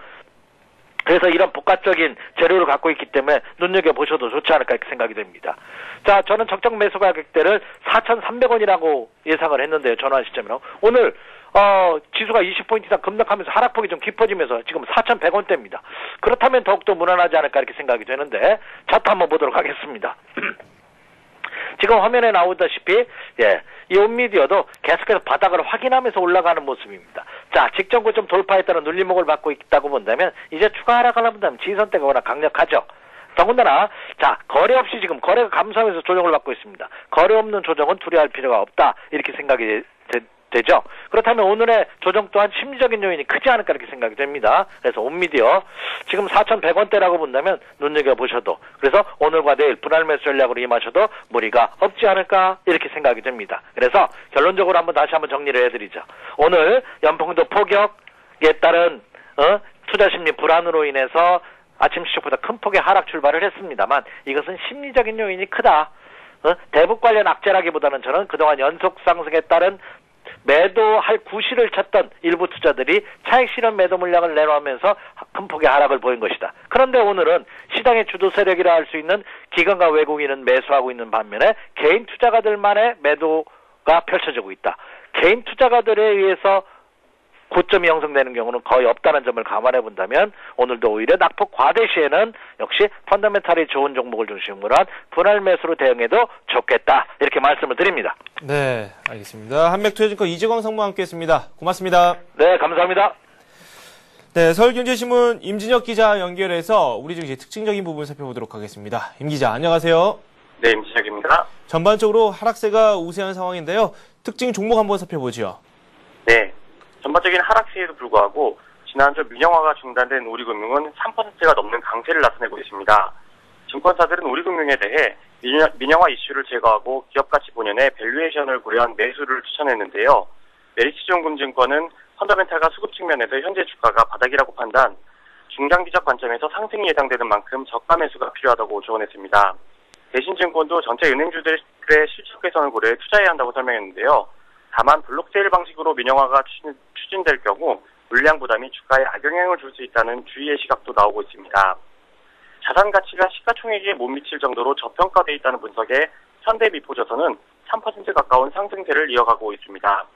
그래서 이런 복합적인 재료를 갖고 있기 때문에 눈여겨보셔도 좋지 않을까 이렇게 생각이 됩니다. 자, 저는 적정 매수 가격대를 4,300원이라고 예상을 했는데요. 전환 시점이라고. 오늘 지수가 20포인트 이상 급락하면서 하락폭이 좀 깊어지면서 지금 4,100원대입니다. 그렇다면 더욱더 무난하지 않을까 이렇게 생각이 되는데 차트 한번 보도록 하겠습니다. 지금 화면에 나오다시피 예, 이 온미디어도 계속해서 바닥을 확인하면서 올라가는 모습입니다. 자, 직전 고점 돌파에 따라 눌림목을 받고 있다고 본다면 이제 추가 하락을 한다면 지지선대가 워낙 강력하죠. 더군다나 자, 거래 없이 지금 거래가 감소하면서 조정을 받고 있습니다. 거래 없는 조정은 두려워할 필요가 없다, 이렇게 생각이 되죠. 그렇다면 오늘의 조정 또한 심리적인 요인이 크지 않을까 이렇게 생각이 됩니다. 그래서 온미디어 지금 4,100원대라고 본다면 눈여겨보셔도, 그래서 오늘과 내일 분할 매수 전략으로 임하셔도 무리가 없지 않을까 이렇게 생각이 됩니다. 그래서 결론적으로 다시 한번 정리를 해드리죠. 오늘 연평도 포격에 따른 투자 심리 불안으로 인해서 아침 시초보다 큰 폭의 하락 출발을 했습니다만 이것은 심리적인 요인이 크다. 대북 관련 악재라기보다는 저는 그동안 연속 상승에 따른 매도할 구실을 찾던 일부 투자들이 차익 실현 매도 물량을 내놓으면서 큰 폭의 하락을 보인 것이다. 그런데 오늘은 시장의 주도 세력이라 할 수 있는 기관과 외국인은 매수하고 있는 반면에 개인 투자가들만의 매도가 펼쳐지고 있다. 개인 투자가들에 의해서 고점이 형성되는 경우는 거의 없다는 점을 감안해 본다면 오늘도 오히려 낙폭 과대 시에는 역시 펀더멘탈이 좋은 종목을 중심으로 한 분할 매수로 대응해도 좋겠다, 이렇게 말씀을 드립니다. 네, 알겠습니다. 한맥투자증권 이재광 상무와 함께했습니다. 고맙습니다. 네, 감사합니다. 네, 서울경제신문 임진혁 기자 연결해서 우리 증시 특징적인 부분 살펴보도록 하겠습니다. 임 기자, 안녕하세요. 네, 임진혁입니다. 전반적으로 하락세가 우세한 상황인데요. 특징 종목 한번 살펴보죠. 네, 전반적인 하락세에도 불구하고 지난주 민영화가 중단된 우리금융은 3%가 넘는 강세를 나타내고 있습니다. 증권사들은 우리금융에 대해 민영화 이슈를 제거하고 기업가치 본연의 밸류에이션을 고려한 매수를 추천했는데요. 메리츠증권은 펀더멘탈과 수급 측면에서 현재 주가가 바닥이라고 판단, 중장기적 관점에서 상승이 예상되는 만큼 저가 매수가 필요하다고 조언했습니다. 대신증권도 전체 은행주들의 실적 개선을 고려해 투자해야 한다고 설명했는데요. 다만 블록세일 방식으로 민영화가 추진될 경우 물량 부담이 주가에 악영향을 줄 수 있다는 주의의 시각도 나오고 있습니다. 자산 가치가 시가총액에 못 미칠 정도로 저평가되어 있다는 분석에 현대미포조선은 3% 가까운 상승세를 이어가고 있습니다.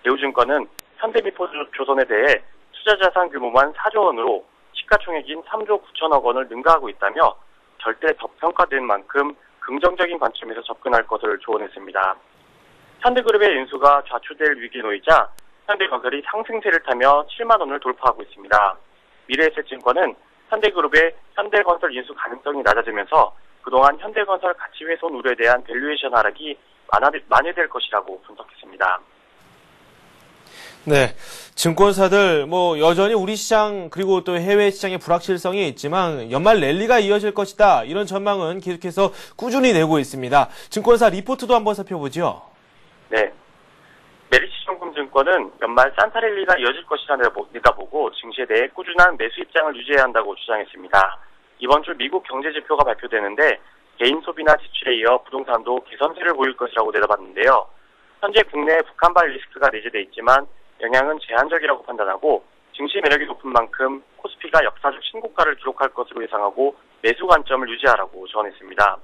대우증권은 현대미포조선에 대해 투자자산 규모만 4조 원으로 시가총액인 3조 9천억 원을 능가하고 있다며 절대 저평가된 만큼 긍정적인 관점에서 접근할 것을 조언했습니다. 현대그룹의 인수가 좌초될 위기에 놓이자 현대건설이 상승세를 타며 7만 원을 돌파하고 있습니다. 미래에셋증권은 현대그룹의 현대건설 인수 가능성이 낮아지면서 그동안 현대건설 가치 훼손 우려에 대한 밸류에이션 하락이 만회될 것이라고 분석했습니다. 네, 증권사들 여전히 우리 시장 그리고 또 해외 시장의 불확실성이 있지만 연말 랠리가 이어질 것이다, 이런 전망은 계속해서 꾸준히 내고 있습니다. 증권사 리포트도 한번 살펴보죠. 네, 메리츠증권은 연말 산타랠리가 이어질 것이라 내다보고 증시에 대해 꾸준한 매수 입장을 유지해야 한다고 주장했습니다. 이번 주 미국 경제지표가 발표되는데 개인 소비나 지출에 이어 부동산도 개선세를 보일 것이라고 내다봤는데요. 현재 국내 북한발 리스크가 내재돼 있지만 영향은 제한적이라고 판단하고 증시 매력이 높은 만큼 코스피가 역사적 신고가를 기록할 것으로 예상하고 매수 관점을 유지하라고 조언했습니다.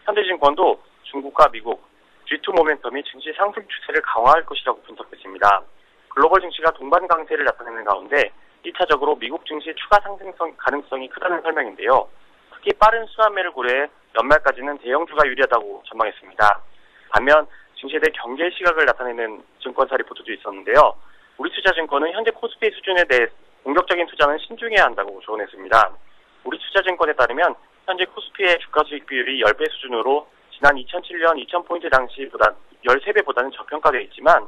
현대증권도 중국과 미국, G2 모멘텀이 증시 상승 추세를 강화할 것이라고 분석했습니다. 글로벌 증시가 동반 강세를 나타내는 가운데 1차적으로 미국 증시 추가 상승 가능성이 크다는 설명인데요. 특히 빠른 순환매를 고려해 연말까지는 대형주가 유리하다고 전망했습니다. 반면 증시에 대해 경계 시각을 나타내는 증권사 리포트도 있었는데요. 우리투자증권은 현재 코스피 수준에 대해 공격적인 투자는 신중해야 한다고 조언했습니다. 우리투자증권에 따르면 현재 코스피의 주가 수익 비율이 10배 수준으로 지난 2007년 2000포인트 당시보다 13배보다는 저평가되어 있지만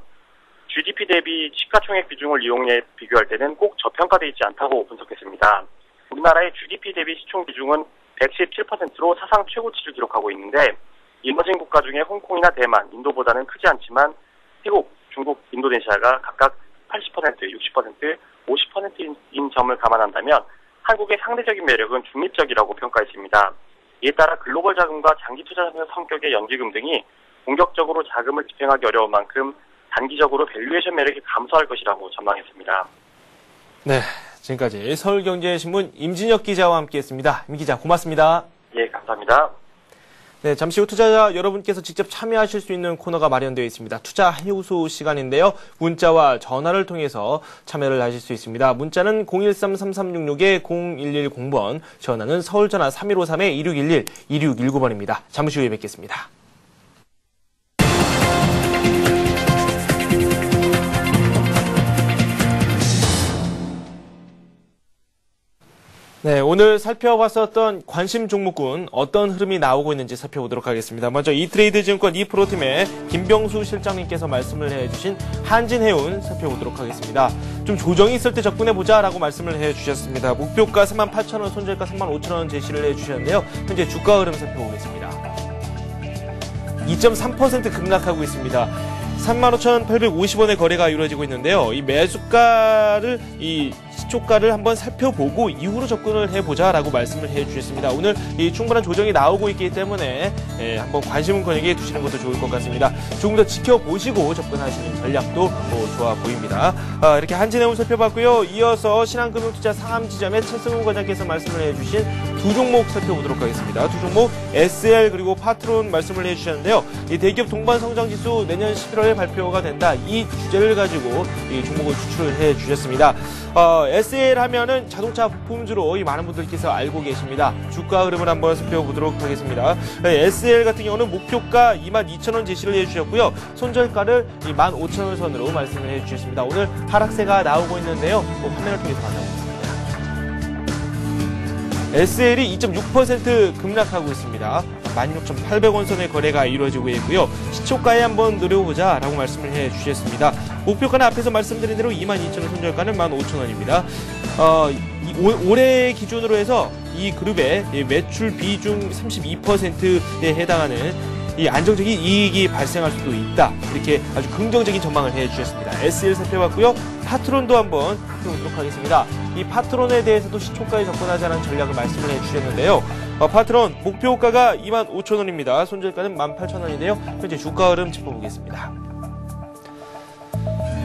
GDP 대비 시가총액 비중을 이용해 비교할 때는 꼭 저평가되어 있지 않다고 분석했습니다. 우리나라의 GDP 대비 시총 비중은 117%로 사상 최고치를 기록하고 있는데 이머징 국가 중에 홍콩이나 대만, 인도보다는 크지 않지만 태국, 중국, 인도네시아가 각각 80%, 60%, 50%인 점을 감안한다면 한국의 상대적인 매력은 중립적이라고 평가했습니다. 이에 따라 글로벌 자금과 장기 투자 성격의 연기금 등이 공격적으로 자금을 집행하기 어려운 만큼 단기적으로 밸류에이션 매력이 감소할 것이라고 전망했습니다. 네, 지금까지 서울경제신문 임진혁 기자와 함께했습니다. 임 기자, 고맙습니다. 예, 감사합니다. 네, 잠시 후 투자자 여러분께서 직접 참여하실 수 있는 코너가 마련되어 있습니다. 투자 해우소 시간인데요. 문자와 전화를 통해서 참여를 하실 수 있습니다. 문자는 013-3366-0110번, 전화는 서울전화 3153-2611, 2619번입니다. 잠시 후에 뵙겠습니다. 네, 오늘 살펴봤었던 관심 종목군 어떤 흐름이 나오고 있는지 살펴보도록 하겠습니다. 먼저 이트레이드증권 이프로팀의 김병수 실장님께서 말씀을 해주신 한진해운 살펴보도록 하겠습니다. 좀 조정이 있을 때 접근해보자 라고 말씀을 해주셨습니다. 목표가 38,000원, 손절가 35,000원 제시를 해주셨는데요. 현재 주가 흐름 살펴보겠습니다. 2.3% 급락하고 있습니다. 35,850원의 거래가 이루어지고 있는데요. 이 매수가를, 시초가를 한번 살펴보고 이후로 접근을 해보자라고 말씀을 해주셨습니다. 오늘 이 충분한 조정이 나오고 있기 때문에 한번 관심은커녕 두시는 것도 좋을 것 같습니다. 조금 더 지켜보시고 접근하시는 전략도 좋아 보입니다. 이렇게 한진해운 살펴봤고요. 이어서 신한금융투자 상암지점의 최승훈 과장께서 말씀을 해주신 두 종목 살펴보도록 하겠습니다. 두 종목 SL 그리고 파트론 말씀을 해주셨는데요. 이 대기업 동반성장지수 내년 11월에 발표가 된다. 이 주제를 가지고 이 종목을 추출을 해주셨습니다. SL 하면은 자동차 부품주로 많은 분들께서 알고 계십니다. 주가 흐름을 한번 살펴보도록 하겠습니다. SL 같은 경우는 목표가 22,000원 제시를 해주셨고요. 손절가를 15,000원 선으로 말씀을 해주셨습니다. 오늘 하락세가 나오고 있는데요. 화면을 통해서 만나보겠습니다. SL이 2.6% 급락하고 있습니다. 16,800원 선의 거래가 이루어지고 있고요. 시초가에 한번 노려보자 라고 말씀을 해주셨습니다. 목표가는 앞에서 말씀드린 대로 22,000원, 손절가는 15,000원입니다. 올해 기준으로 해서 이 그룹의 매출 비중 32%에 해당하는 이 안정적인 이익이 발생할 수도 있다. 이렇게 아주 긍정적인 전망을 해주셨습니다. SL 살펴봤고요. 파트론도 한번 살펴보도록 하겠습니다. 이 파트론에 대해서도 시초가에 접근하자는 전략을 말씀을 해주셨는데요. 파트론 목표가가 25,000원입니다. 손절가는 18,000원인데요. 현재 주가 흐름 짚어보겠습니다.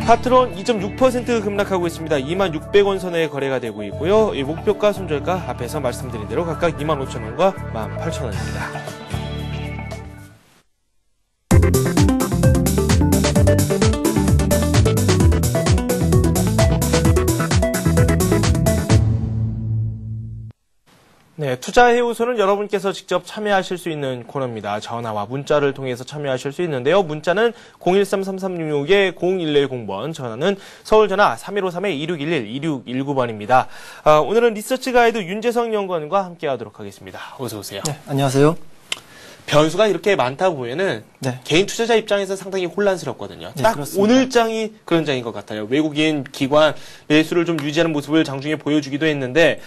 파트론 2.6% 급락하고 있습니다. 26,000원 선에 거래가 되고 있고요. 이 목표가, 손절가 앞에서 말씀드린 대로 각각 25,000원과 18,000원입니다. 네, 투자해우소는 여러분께서 직접 참여하실 수 있는 코너입니다. 전화와 문자를 통해서 참여하실 수 있는데요. 문자는 013-3366-0110번, 전화는 서울전화 3153-2611-2619번입니다. 오늘은 리서치 가이드 윤재성 연구원과 함께하도록 하겠습니다. 어서 오세요. 네, 안녕하세요. 변수가 이렇게 많다 보면은 개인 투자자 입장에서 상당히 혼란스럽거든요. 딱 그렇습니다. 오늘 장이 그런 장인 것 같아요. 외국인 기관 매수를 좀 유지하는 모습을 장중에 보여주기도 했는데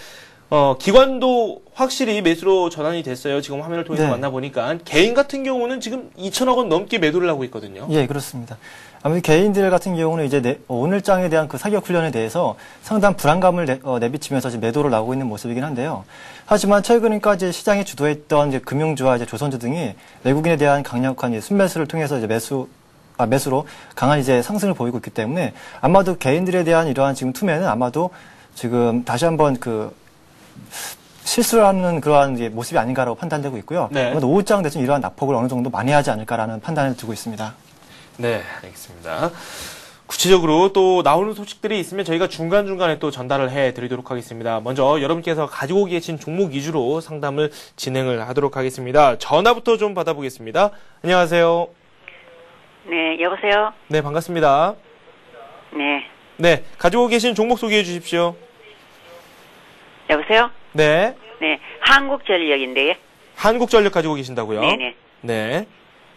기관도 확실히 매수로 전환이 됐어요. 지금 화면을 통해서 만나보니까. 개인 같은 경우는 지금 2천억 원 넘게 매도를 하고 있거든요. 예, 그렇습니다. 아무래도 개인들 같은 경우는 이제 오늘 장에 대한 그 사격 훈련에 대해서 상당한 불안감을 내비치면서 지금 매도를 나오고 있는 모습이긴 한데요. 하지만 최근까지 시장이 주도했던 이제 금융주와 이제 조선주 등이 외국인에 대한 강력한 순매수를 통해서 이제 매수로 강한 이제 상승을 보이고 있기 때문에 아마도 개인들에 대한 이러한 지금 투매는 아마도 지금 다시 한번 실수를 하는 그러한 이제 모습이 아닌가라고 판단되고 있고요. 아마도 오후장 대신 이러한 낙폭을 어느 정도 많이 하지 않을까라는 판단을 두고 있습니다. 네, 알겠습니다. 구체적으로 또 나오는 소식들이 있으면 저희가 중간중간에 또 전달을 해드리도록 하겠습니다. 먼저 여러분께서 가지고 계신 종목 위주로 상담을 진행을 하도록 하겠습니다. 전화부터 좀 받아보겠습니다. 안녕하세요. 네, 여보세요? 네, 반갑습니다. 네. 네, 가지고 계신 종목 소개해 주십시오. 여보세요? 네. 네, 한국전력인데요. 한국전력 가지고 계신다고요? 네네. 네.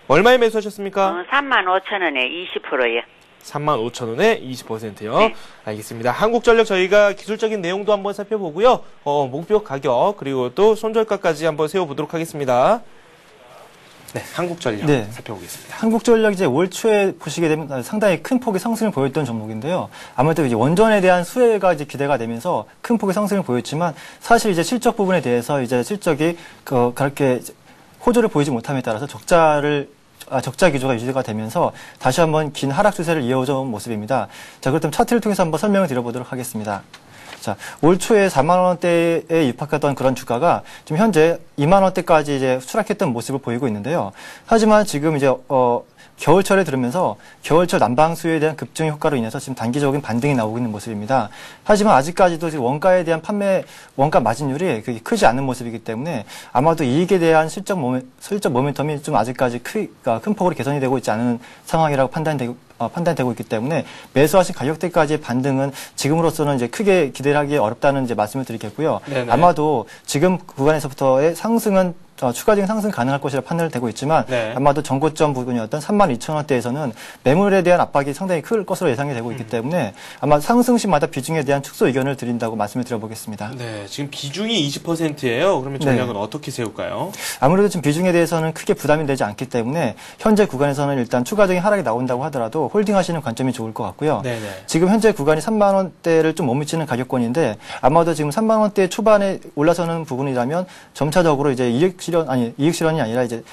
얼마에 매수하셨습니까? 35,000원에 20%요. 35,000원에 20%요. 네. 알겠습니다. 한국전력 저희가 기술적인 내용도 한번 살펴보고요. 목표 가격 그리고 또 손절가까지 한번 세워보도록 하겠습니다. 네, 한국전력 살펴보겠습니다. 한국전력 이제 올 초에 보시게 되면 상당히 큰 폭의 상승을 보였던 종목인데요. 아무래도 이제 원전에 대한 수혜가 이제 기대가 되면서 큰 폭의 상승을 보였지만 사실 이제 실적 부분에 대해서 이제 실적이 그렇게 호조를 보이지 못함에 따라서 적자 기조가 유지가 되면서 다시 한번 긴 하락 추세를 이어온 모습입니다. 자, 그렇다면 차트를 통해서 한번 설명을 드려보도록 하겠습니다. 자, 올 초에 4만 원대에 입학했던 그런 주가가 지금 현재 2만 원대까지 이제 추락했던 모습을 보이고 있는데요. 하지만 지금 이제 겨울철에 들으면서 겨울철 난방 수요에 대한 급증 효과로 인해서 지금 단기적인 반등이 나오고 있는 모습입니다. 하지만 아직까지도 지금 원가에 대한 원가 마진율이 그렇게 크지 않은 모습이기 때문에 아마도 이익에 대한 실적 모멘텀이 좀 아직까지 큰 폭으로 개선이 되고 있지 않은 상황이라고 판단되고 있기 때문에 매수하신 가격대까지의 반등은 지금으로서는 이제 크게 기대를 하기 어렵다는 이제 말씀을 드리겠고요. 네네. 아마도 지금 구간에서부터의 상승은 추가적인 상승 가능할 것이라 판단을 되고 있지만 네. 아마도 전고점 부분이었던 32,000원대에서는 매물에 대한 압박이 상당히 클 것으로 예상이 되고 있기 때문에 아마 상승 시마다 비중에 대한 축소 의견을 드린다고 말씀을 드려보겠습니다. 네, 지금 비중이 20%예요. 그러면 전략은 네. 어떻게 세울까요? 아무래도 지금 비중에 대해서는 크게 부담이 되지 않기 때문에 현재 구간에서는 일단 추가적인 하락이 나온다고 하더라도 홀딩하시는 관점이 좋을 것 같고요. 네네. 지금 현재 구간이 3만 원대를 좀 못 미치는 가격권인데 아마도 지금 3만 원대 초반에 올라서는 부분이라면 점차적으로 이제 이익 실현이 아니라 이제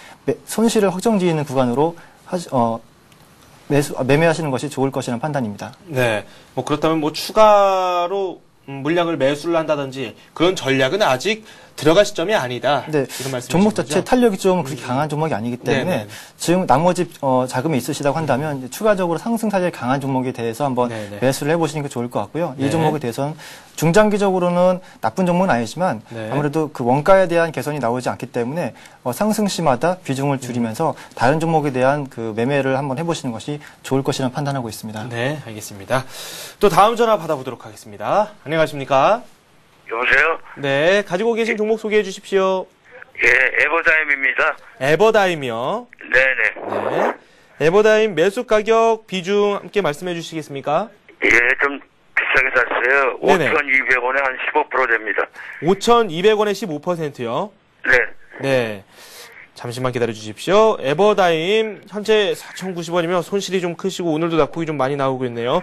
손실을 확정지는 구간으로 매매하시는 것이 좋을 것이라는 판단입니다. 네. 뭐 그렇다면 뭐 추가로 물량을 매수를 한다든지 그런 전략은 아직 들어갈 시점이 아니다. 네. 이런 말씀이신 종목 거죠? 자체 탄력이 좀 그렇게 강한 종목이 아니기 때문에 네네. 지금 나머지 자금이 있으시다고 한다면 추가적으로 상승 사례 강한 종목에 대해서 한번 네네. 매수를 해보시는 게 좋을 것 같고요. 네. 이 종목에 대해서는 중장기적으로는 나쁜 종목은 아니지만 네. 아무래도 그 원가에 대한 개선이 나오지 않기 때문에 상승 시마다 비중을 줄이면서 다른 종목에 대한 그 매매를 한번 해보시는 것이 좋을 것이라는 판단하고 있습니다. 네, 알겠습니다. 또 다음 전화 받아보도록 하겠습니다. 안녕하십니까? 여보세요? 네, 가지고 계신 종목 소개해 주십시오. 예, 에버다임입니다. 에버다임이요? 네네. 네. 에버다임 매수 가격 비중 함께 말씀해 주시겠습니까? 예, 좀 비싸게 샀어요. 5,200원에 한 15% 됩니다. 5,200원에 15%요? 네. 네. 잠시만 기다려 주십시오. 에버다임 현재 4,090원이면 손실이 좀 크시고 오늘도 낙폭이 좀 많이 나오고 있네요.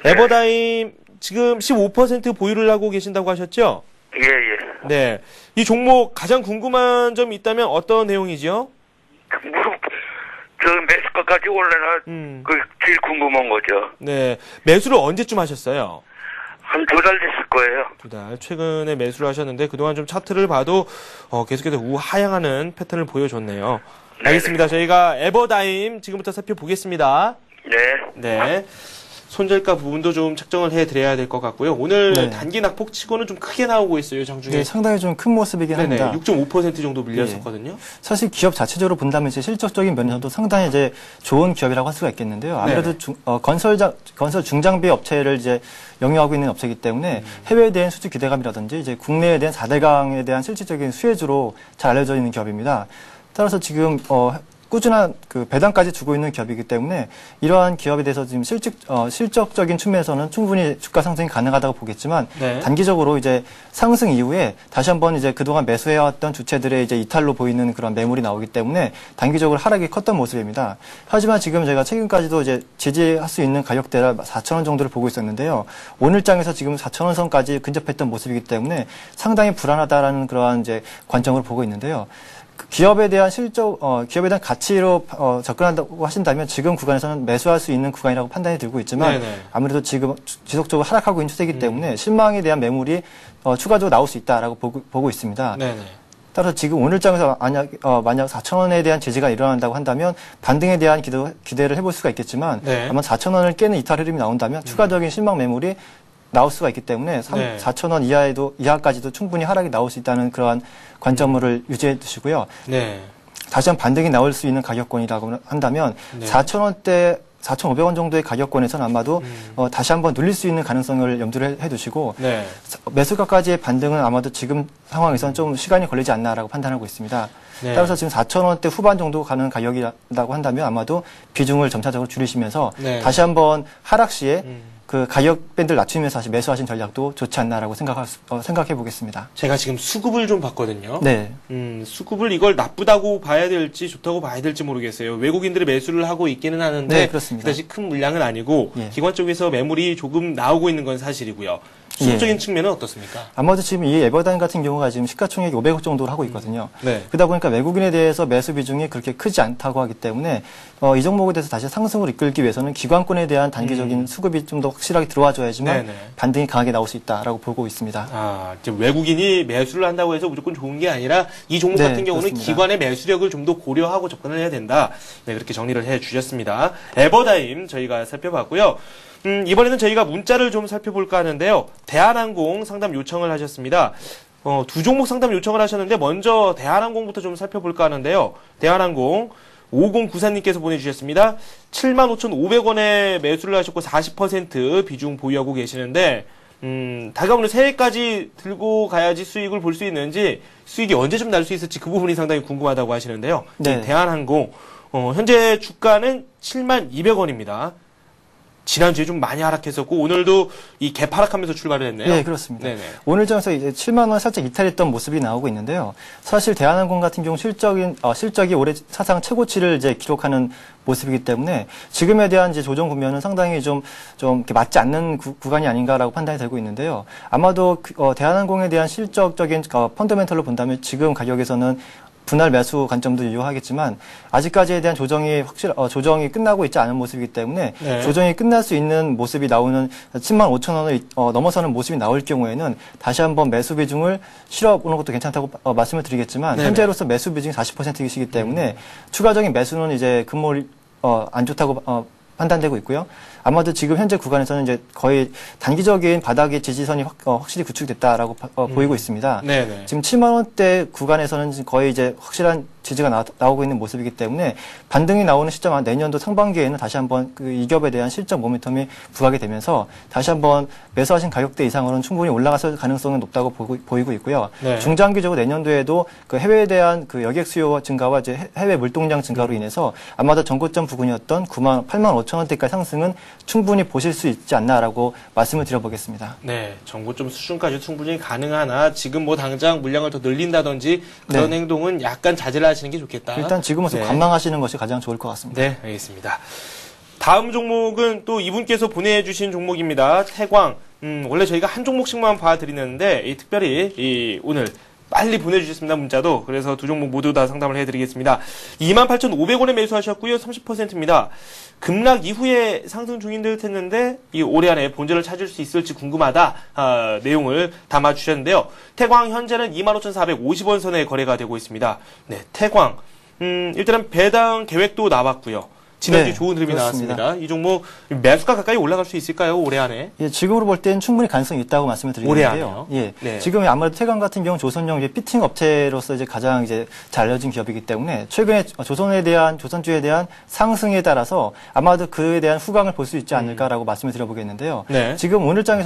네. 에버다임 지금 15% 보유를 하고 계신다고 하셨죠? 예, 예. 네. 이 종목 가장 궁금한 점이 있다면 어떤 내용이죠? 매수가까지 올라나, 제일 궁금한 거죠. 네. 매수를 언제쯤 하셨어요? 한 2달 됐을 거예요. 2달. 최근에 매수를 하셨는데 그동안 좀 차트를 봐도 계속해서 우하향하는 패턴을 보여줬네요. 네네. 알겠습니다. 저희가 에버다임 지금부터 살펴보겠습니다. 네. 네. 손절가 부분도 좀 책정을 해드려야 될 것 같고요. 오늘 네. 단기 낙폭 치고는 좀 크게 나오고 있어요, 장중에. 네, 상당히 좀 큰 모습이긴 네네, 합니다. 6.5% 정도 밀렸었거든요. 네. 사실 기업 자체적으로 본다면 이제 실적적인 면에서도 상당히 이제 좋은 기업이라고 할 수가 있겠는데요. 아무래도 건설 중장비 업체를 이제 영위하고 있는 업체이기 때문에 해외에 대한 수주 기대감이라든지 이제 국내에 대한 4대강에 대한 실질적인 수혜주로 잘 알려져 있는 기업입니다. 따라서 지금 꾸준한 그 배당까지 주고 있는 기업이기 때문에 이러한 기업에 대해서 지금 실적적인 측면에서는 충분히 주가 상승이 가능하다고 보겠지만 네. 단기적으로 이제 상승 이후에 다시 한번 이제 그동안 매수해왔던 주체들의 이제 이탈로 보이는 그런 매물이 나오기 때문에 단기적으로 하락이 컸던 모습입니다. 하지만 지금 제가 최근까지도 이제 지지할 수 있는 가격대라 4,000원 정도를 보고 있었는데요. 오늘장에서 지금 4,000원 선까지 근접했던 모습이기 때문에 상당히 불안하다라는 그러한 이제 관점으로 보고 있는데요. 기업에 대한 기업에 대한 가치로 접근한다고 하신다면 지금 구간에서는 매수할 수 있는 구간이라고 판단이 들고 있지만 네네. 아무래도 지금 지속적으로 하락하고 있는 추세이기 때문에 실망에 대한 매물이 추가적으로 나올 수 있다라고 보고 있습니다. 네네. 따라서 지금 오늘장에서 만약 4,000원에 대한 제지가 일어난다고 한다면 반등에 대한 기대를 해볼 수가 있겠지만 네. 아마 4,000원을 깨는 이탈 흐름이 나온다면 추가적인 실망 매물이 나올 수가 있기 때문에 네. 4,000원 이하까지도 충분히 하락이 나올 수 있다는 그러한 관점을 유지해 두시고요. 네. 다시 한번 반등이 나올 수 있는 가격권이라고 한다면 네. 4,000원대 4,500원 정도의 가격권에서는 아마도 다시 한번 눌릴 수 있는 가능성을 염두를 해두시고 네. 매수가까지의 반등은 아마도 지금 상황에서는 좀 시간이 걸리지 않나라고 판단하고 있습니다. 네. 따라서 지금 4,000원대 후반 정도 가는 가격이라고 한다면 아마도 비중을 점차적으로 줄이시면서 네. 다시 한번 하락 시에 그 가격 밴드를 낮추면서 다시 매수하신 전략도 좋지 않나라고 생각해 보겠습니다. 제가 지금 수급을 좀 봤거든요. 네. 수급을 이걸 나쁘다고 봐야 될지 좋다고 봐야 될지 모르겠어요. 외국인들이 매수를 하고 있기는 하는데 네, 그렇습니다. 그다지 큰 물량은 아니고 예. 기관 쪽에서 매물이 조금 나오고 있는 건 사실이고요. 수급적인 측면은 어떻습니까? 아마도 지금 이 에버다인 같은 경우가 지금 시가총액이 500억 정도를 하고 있거든요. 네. 그러다 보니까 외국인에 대해서 매수 비중이 그렇게 크지 않다고 하기 때문에 이 종목에 대해서 다시 상승을 이끌기 위해서는 기관권에 대한 단기적인 수급이 좀 더 확실하게 들어와줘야지만 반등이 강하게 나올 수 있다라고 보고 있습니다. 아, 지금 외국인이 매수를 한다고 해서 무조건 좋은 게 아니라 이 종목 같은 경우는 그렇습니다. 기관의 매수력을 좀 더 고려하고 접근을 해야 된다. 네, 그렇게 정리를 해 주셨습니다. 에버다임 저희가 살펴봤고요. 이번에는 저희가 문자를 좀 살펴볼까 하는데요. 대한항공 상담 요청을 하셨습니다. 두 종목 상담 요청을 하셨는데 먼저 대한항공부터 좀 살펴볼까 하는데요. 대한항공 5094님께서 보내주셨습니다. 75,500원에 매수를 하셨고 40% 비중 보유하고 계시는데 다가오는 새해까지 들고 가야지 수익을 볼 수 있는지 수익이 언제쯤 날 수 있을지 그 부분이 상당히 궁금하다고 하시는데요. 네. 대한항공 현재 주가는 72,000원입니다. 지난주에 좀 많이 하락했었고 오늘도 이 개파락하면서 출발을 했네요. 네, 그렇습니다. 네네. 오늘 장에서 이제 7만 원 살짝 이탈했던 모습이 나오고 있는데요. 사실 대한항공 같은 경우 실적이 올해 사상 최고치를 이제 기록하는 모습이기 때문에 지금에 대한 이제 조정 국면은 상당히 좀 이렇게 맞지 않는 구간이 아닌가라고 판단이 되고 있는데요. 아마도 대한항공에 대한 실적적인 펀더멘털로 본다면 지금 가격에서는 분할 매수 관점도 유효하겠지만 아직까지에 대한 조정이 조정이 끝나고 있지 않은 모습이기 때문에 조정이 끝날 수 있는 모습이 나오는 105,000원을 넘어서는 모습이 나올 경우에는 다시 한번 매수 비중을 실어보는 것도 괜찮다고 말씀을 드리겠지만 현재로서 매수 비중이 40%이시기 때문에 추가적인 매수는 이제 금몰 안 좋다고 판단되고 있고요. 아마도 지금 현재 구간에서는 이제 거의 단기적인 바닥의 지지선이 확실히 구축됐다라고 보이고 있습니다. 네네. 지금 7만 원대 구간에서는 거의 이제 확실한 지지가 나오고 있는 모습이기 때문에 반등이 나오는 시점 내년도 상반기에는 다시 한번 그 이겹에 대한 실적 모멘텀이 부각이 되면서 다시 한번 매수하신 가격대 이상으로는 충분히 올라갔을 가능성은 높다고 보이고 있고요. 네. 중장기적으로 내년도에도 그 해외에 대한 그 여객 수요 증가와 이제 해외 물동량 증가로 인해서 아마도 전고점 부근이었던 85,000원대까지 상승은 충분히 보실 수 있지 않나라고 말씀을 드려보겠습니다. 네, 정고점 수준까지 충분히 가능하나 지금 뭐 당장 물량을 더 늘린다든지 그런 행동은 약간 자제를 하시는 게 좋겠다. 일단 지금부터 관망하시는 것이 가장 좋을 것 같습니다. 네, 알겠습니다. 다음 종목은 또 이분께서 보내주신 종목입니다. 태광. 원래 저희가 한 종목씩만 봐드리는데 특별히 오늘 빨리 보내주셨습니다. 문자도. 그래서 두 종목 모두 다 상담을 해드리겠습니다. 28,500원에 매수하셨고요. 30%입니다. 급락 이후에 상승 중인 듯 했는데 이 올해 안에 본전을 찾을 수 있을지 궁금하다 내용을 담아주셨는데요. 태광 현재는 25,450원 선에 거래가 되고 있습니다. 네, 태광. 일단은 배당 계획도 나왔고요. 지난주 좋은 흐름이 그렇습니다. 나왔습니다. 이 종목 매수가 가까이 올라갈 수 있을까요? 올해 안에? 예, 지금으로 볼 때는 충분히 가능성이 있다고 말씀을 드리는데요. 예. 네. 지금 아무래도 태광 같은 경우 조선용 피팅 업체로서 이제 가장 이제 잘 알려진 기업이기 때문에 최근에 조선주에 대한 상승에 따라서 아마도 그에 대한 후광을 볼 수 있지 않을까라고 말씀을 드려보겠는데요. 네. 지금 오늘장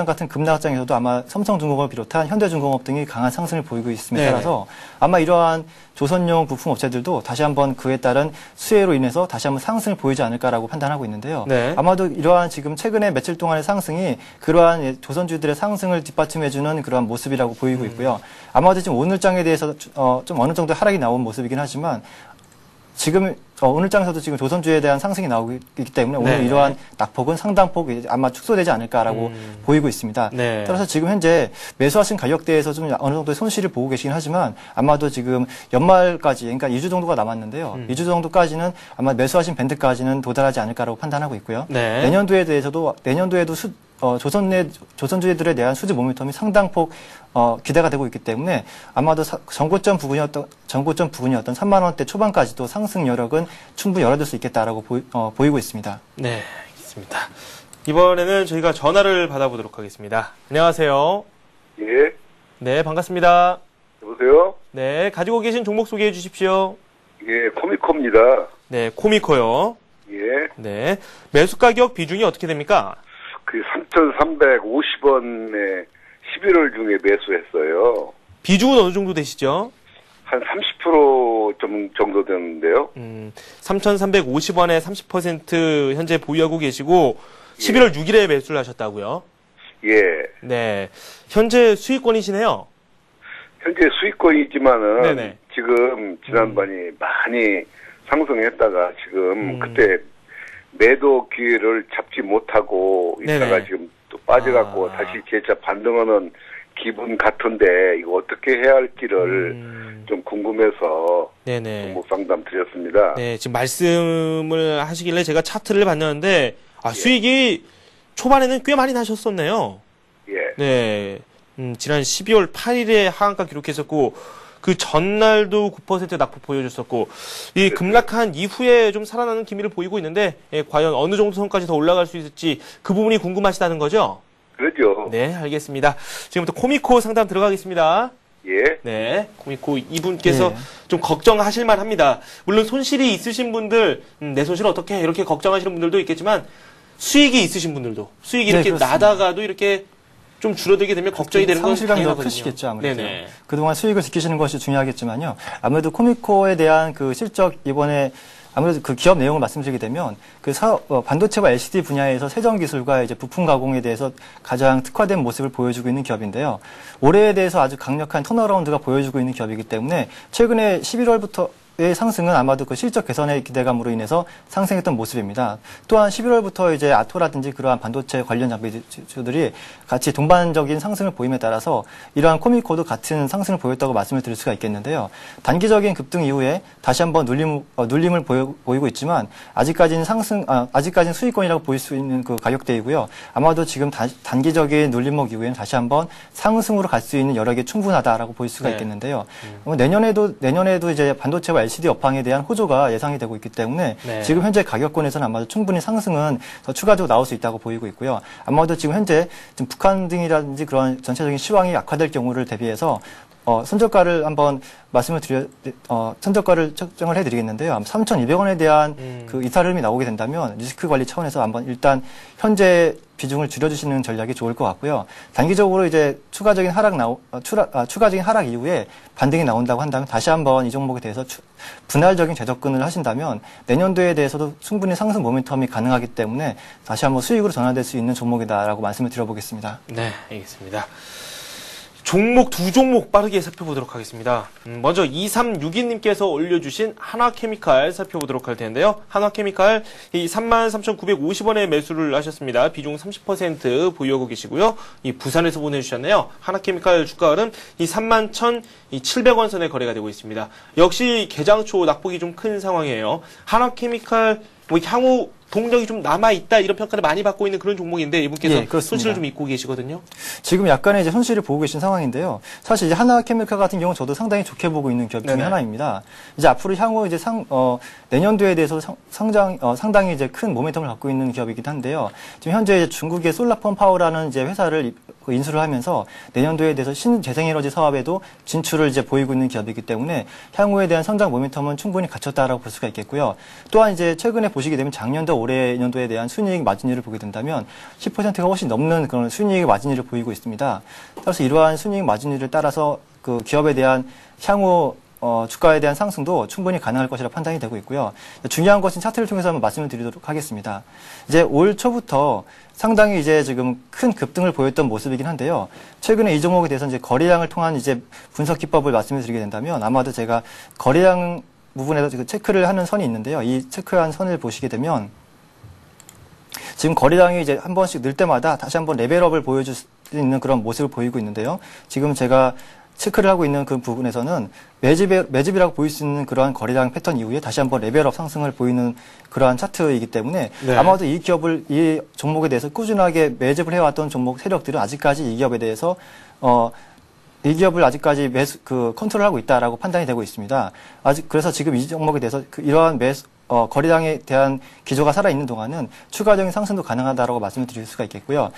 같은 급락장에서도 아마 삼성중공업을 비롯한 현대중공업 등이 강한 상승을 보이고 있음에 따라서 아마 이러한 조선용 부품 업체들도 다시 한번 그에 따른 수혜로 인해서 다시 한번 상승을 보이지 않을까라고 판단하고 있는데요. 네. 아마도 이러한 지금 최근에 며칠 동안의 상승이 그러한 조선주들의 상승을 뒷받침해주는 그러한 모습이라고 보이고 있고요. 아마도 지금 오늘장에 대해서 좀 어느 정도 하락이 나온 모습이긴 하지만 지금 오늘 장에서도 지금 조선주에 대한 상승이 나오고 있기 때문에 오늘 이러한 낙폭은 상당폭 아마 축소되지 않을까라고 보이고 있습니다. 네. 따라서 지금 현재 매수하신 가격대에서 좀 어느 정도의 손실을 보고 계시긴 하지만 아마도 지금 연말까지 그러니까 2주 정도가 남았는데요. 2주 정도까지는 아마 매수하신 밴드까지는 도달하지 않을까라고 판단하고 있고요. 네. 내년도에도 조선주들에 대한 수지 모멘텀이 상당폭 기대가 되고 있기 때문에 아마도 전고점 부근이었던 3만 원대 초반까지도 상승 여력은 충분히 열어둘 수 있겠다라고 보이고 있습니다. 네, 알겠습니다. 이번에는 저희가 전화를 받아보도록 하겠습니다. 안녕하세요. 예. 네, 반갑습니다. 여보세요? 네, 가지고 계신 종목 소개해 주십시오. 예, 코미코입니다. 네, 코미코요. 예. 네, 매수 가격 비중이 어떻게 됩니까? 그 3,350원에 11월 중에 매수했어요. 비중은 어느 정도 되시죠? 한 30% 정도 되는데요. 3,350원에 30% 현재 보유하고 계시고 11월 6일에 매수를 하셨다고요? 예. 네, 현재 수익권이시네요. 현재 수익권이지만은 네네. 지금 지난번에 많이 상승했다가 지금 그때 매도 기회를 잡지 못하고 있다가 네네. 지금 또 빠져갖고 다시 재차 반등하는 기분 같은데 이거 어떻게 해야 할지를 좀 궁금해서 네네. 종목 상담 드렸습니다. 네, 지금 말씀을 하시길래 제가 차트를 봤는데 수익이 초반에는 꽤 많이 나셨었네요. 예. 네. 지난 12월 8일에 하한가 기록했었고 그 전날도 9% 낙폭 보여줬었고 이 급락한 이후에 좀 살아나는 기미를 보이고 있는데 과연 어느 정도 선까지 더 올라갈 수 있을지 그 부분이 궁금하시다는 거죠? 그렇죠. 네, 알겠습니다. 지금부터 코미코 상담 들어가겠습니다. 예. 네, 코미코 이분께서 좀 걱정하실 만합니다. 물론 손실이 있으신 분들, 내 손실 어떻게 해? 이렇게 걱정하시는 분들도 있겠지만 수익이 있으신 분들도 수익이 이렇게 나다가도 이렇게 좀 줄어들게 되면 걱정이 되는 건 상실감이 더 크시겠죠, 아무래도. 네네. 그동안 수익을 지키시는 것이 중요하겠지만요. 아무래도 코미코에 대한 그 실적 이번에 아무래도 그 기업 내용을 말씀드리게 되면 그 반도체와 LCD 분야에서 세정 기술과 이제 부품 가공에 대해서 가장 특화된 모습을 보여주고 있는 기업인데요. 올해에 대해서 아주 강력한 턴어라운드가 보여주고 있는 기업이기 때문에 최근에 11월부터의 상승은 아마도 그 실적 개선의 기대감으로 인해서 상승했던 모습입니다. 또한 11월부터 이제 아토라든지 그러한 반도체 관련 장비주들이 같이 동반적인 상승을 보임에 따라서 이러한 코미코도 같은 상승을 보였다고 말씀을 드릴 수가 있겠는데요. 단기적인 급등 이후에 다시 한번 눌림을 보이고 있지만 아직까지는 아직까지는 수익권이라고 보일 수 있는 그 가격대이고요. 아마도 지금 단기적인 눌림목 이후에는 다시 한번 상승으로 갈 수 있는 여력이 충분하다라고 볼 수가 있겠는데요. 내년에도 이제 반도체와 LCD 업황에 대한 호조가 예상이 되고 있기 때문에 지금 현재 가격권에서는 아마도 충분히 상승은 더 추가적으로 나올 수 있다고 보이고 있고요. 아마도 지금 현재 북한 등이라든지 그런 전체적인 시황이 악화될 경우를 대비해서 선저가를 한번 선저가를 측정을 해드리겠는데요. 3,200원에 대한 그 이탈 흐름이 나오게 된다면 리스크 관리 차원에서 한번 일단 현재 비중을 줄여주시는 전략이 좋을 것 같고요. 단기적으로 이제 추가적인 하락 이후에 반등이 나온다고 한다면 다시 한번 이 종목에 대해서 분할적인 재접근을 하신다면 내년도에 대해서도 충분히 상승 모멘텀이 가능하기 때문에 다시 한번 수익으로 전환될 수 있는 종목이다라고 말씀을 드려보겠습니다. 네, 알겠습니다. 종목 두 종목 빠르게 살펴보도록 하겠습니다. 먼저 2362님께서 올려주신 한화케미칼 살펴보도록 할 텐데요. 한화케미칼 이 33,950원에 매수를 하셨습니다. 비중 30% 보유하고 계시고요. 이 부산에서 보내주셨네요. 한화케미칼 주가 흐름 이 31,700원 선에 거래가 되고 있습니다. 역시 개장초 낙폭이 좀 큰 상황이에요. 한화케미칼 향후 동력이 좀 남아있다 이런 평가를 많이 받고 있는 그런 종목인데 이분께서 손실을 좀 입고 계시거든요. 지금 약간의 이제 손실을 보고 계신 상황인데요. 사실 이제 하나케미칼 같은 경우는 저도 상당히 좋게 보고 있는 기업 중에 하나입니다. 이제 앞으로 향후 이제 내년도에 대해서 상당히 이제 큰 모멘텀을 갖고 있는 기업이긴 한데요. 지금 현재 이제 중국의 솔라펌 파워라는 이제 회사를 인수를 하면서 내년도에 대해서 신재생에너지 사업에도 진출을 이제 보이고 있는 기업이기 때문에 향후에 대한 성장 모멘텀은 충분히 갖췄다라고 볼 수가 있겠고요. 또한 이제 최근에 보시게 되면 작년도 올해 년도에 대한 순이익 마진율을 보게 된다면 10%가 훨씬 넘는 그런 순이익 마진율을 보이고 있습니다. 따라서 이러한 순이익 마진율을 따라서 그 기업에 대한 향후 주가에 대한 상승도 충분히 가능할 것이라 판단이 되고 있고요. 중요한 것은 차트를 통해서 한번 말씀을 드리도록 하겠습니다. 이제 올 초부터 상당히 이제 지금 큰 급등을 보였던 모습이긴 한데요. 최근에 이 종목에 대해서 이제 거래량을 통한 이제 분석 기법을 말씀을 드리게 된다면 아마도 제가 거래량 부분에서 체크를 하는 선이 있는데요. 이 체크한 선을 보시게 되면 지금 거래량이 이제 한 번씩 늘 때마다 다시 한번 레벨업을 보여줄 수 있는 그런 모습을 보이고 있는데요. 지금 제가 체크를 하고 있는 그 부분에서는 매집이라고 보일 수 있는 그러한 거래량 패턴 이후에 다시 한번 레벨업 상승을 보이는 그러한 차트이기 때문에 아마도 이 종목에 대해서 꾸준하게 매집을 해왔던 종목 세력들은 아직까지 이 기업에 대해서 이 기업을 아직까지 컨트롤하고 있다라고 판단이 되고 있습니다. 그래서 지금 이 종목에 대해서 이러한 거래량에 대한 기조가 살아있는 동안은 추가적인 상승도 가능하다라고 말씀을 드릴 수가 있겠고요.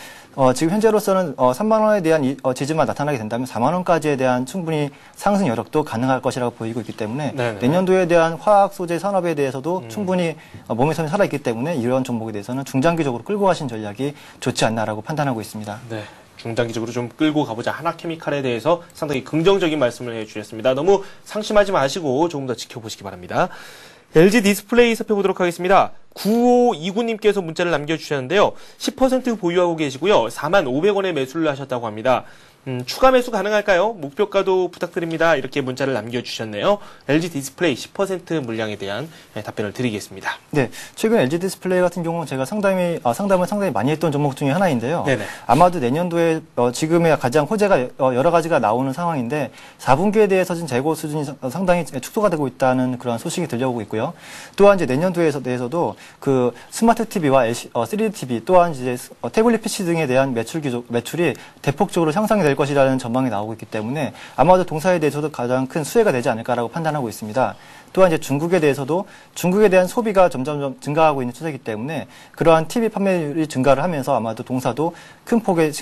지금 현재로서는 3만 원에 대한 지지만 나타나게 된다면 4만 원까지에 대한 충분히 상승 여력도 가능할 것이라고 보이고 있기 때문에 내년도에 대한 화학 소재 산업에 대해서도 충분히 모멘텀이 살아있기 때문에 이런 종목에 대해서는 중장기적으로 끌고 가신 전략이 좋지 않나라고 판단하고 있습니다. 네. 중장기적으로 좀 끌고 가보자. 하나케미칼에 대해서 상당히 긍정적인 말씀을 해주셨습니다. 너무 상심하지 마시고 조금 더 지켜보시기 바랍니다. LG 디스플레이 살펴보도록 하겠습니다. 9529님께서 문자를 남겨주셨는데요. 10% 보유하고 계시고요. 45,500원에 매수를 하셨다고 합니다. 추가 매수 가능할까요? 목표가도 부탁드립니다. 이렇게 문자를 남겨주셨네요. LG 디스플레이 10% 물량에 대한 답변을 드리겠습니다. 네, 최근 LG 디스플레이 같은 경우는 제가 상담을 상당히 많이 했던 종목 중에 하나인데요. 네네. 아마도 내년도에 지금의 가장 호재가 여러 가지가 나오는 상황인데 4분기에 대해서 지금 재고 수준이 상당히 축소가 되고 있다는 그런 소식이 들려오고 있고요. 또한 이제 내년도에 대해서도 그 스마트 TV와 3D TV 또한 이제 태블릿 PC 등에 대한 매출이 대폭적으로 향상이 될 것이라는 전망이 나오고 있기 때문에 아마도 동사에 대해서도 가장 큰 수혜가 되지 않을까라고 판단하고 있습니다. 또한 이제 중국에 대해서도 중국에 대한 소비가 점점 증가하고 있는 추세이기 때문에 그러한 TV 판매율이 증가를 하면서 아마도 동사도 큰 폭의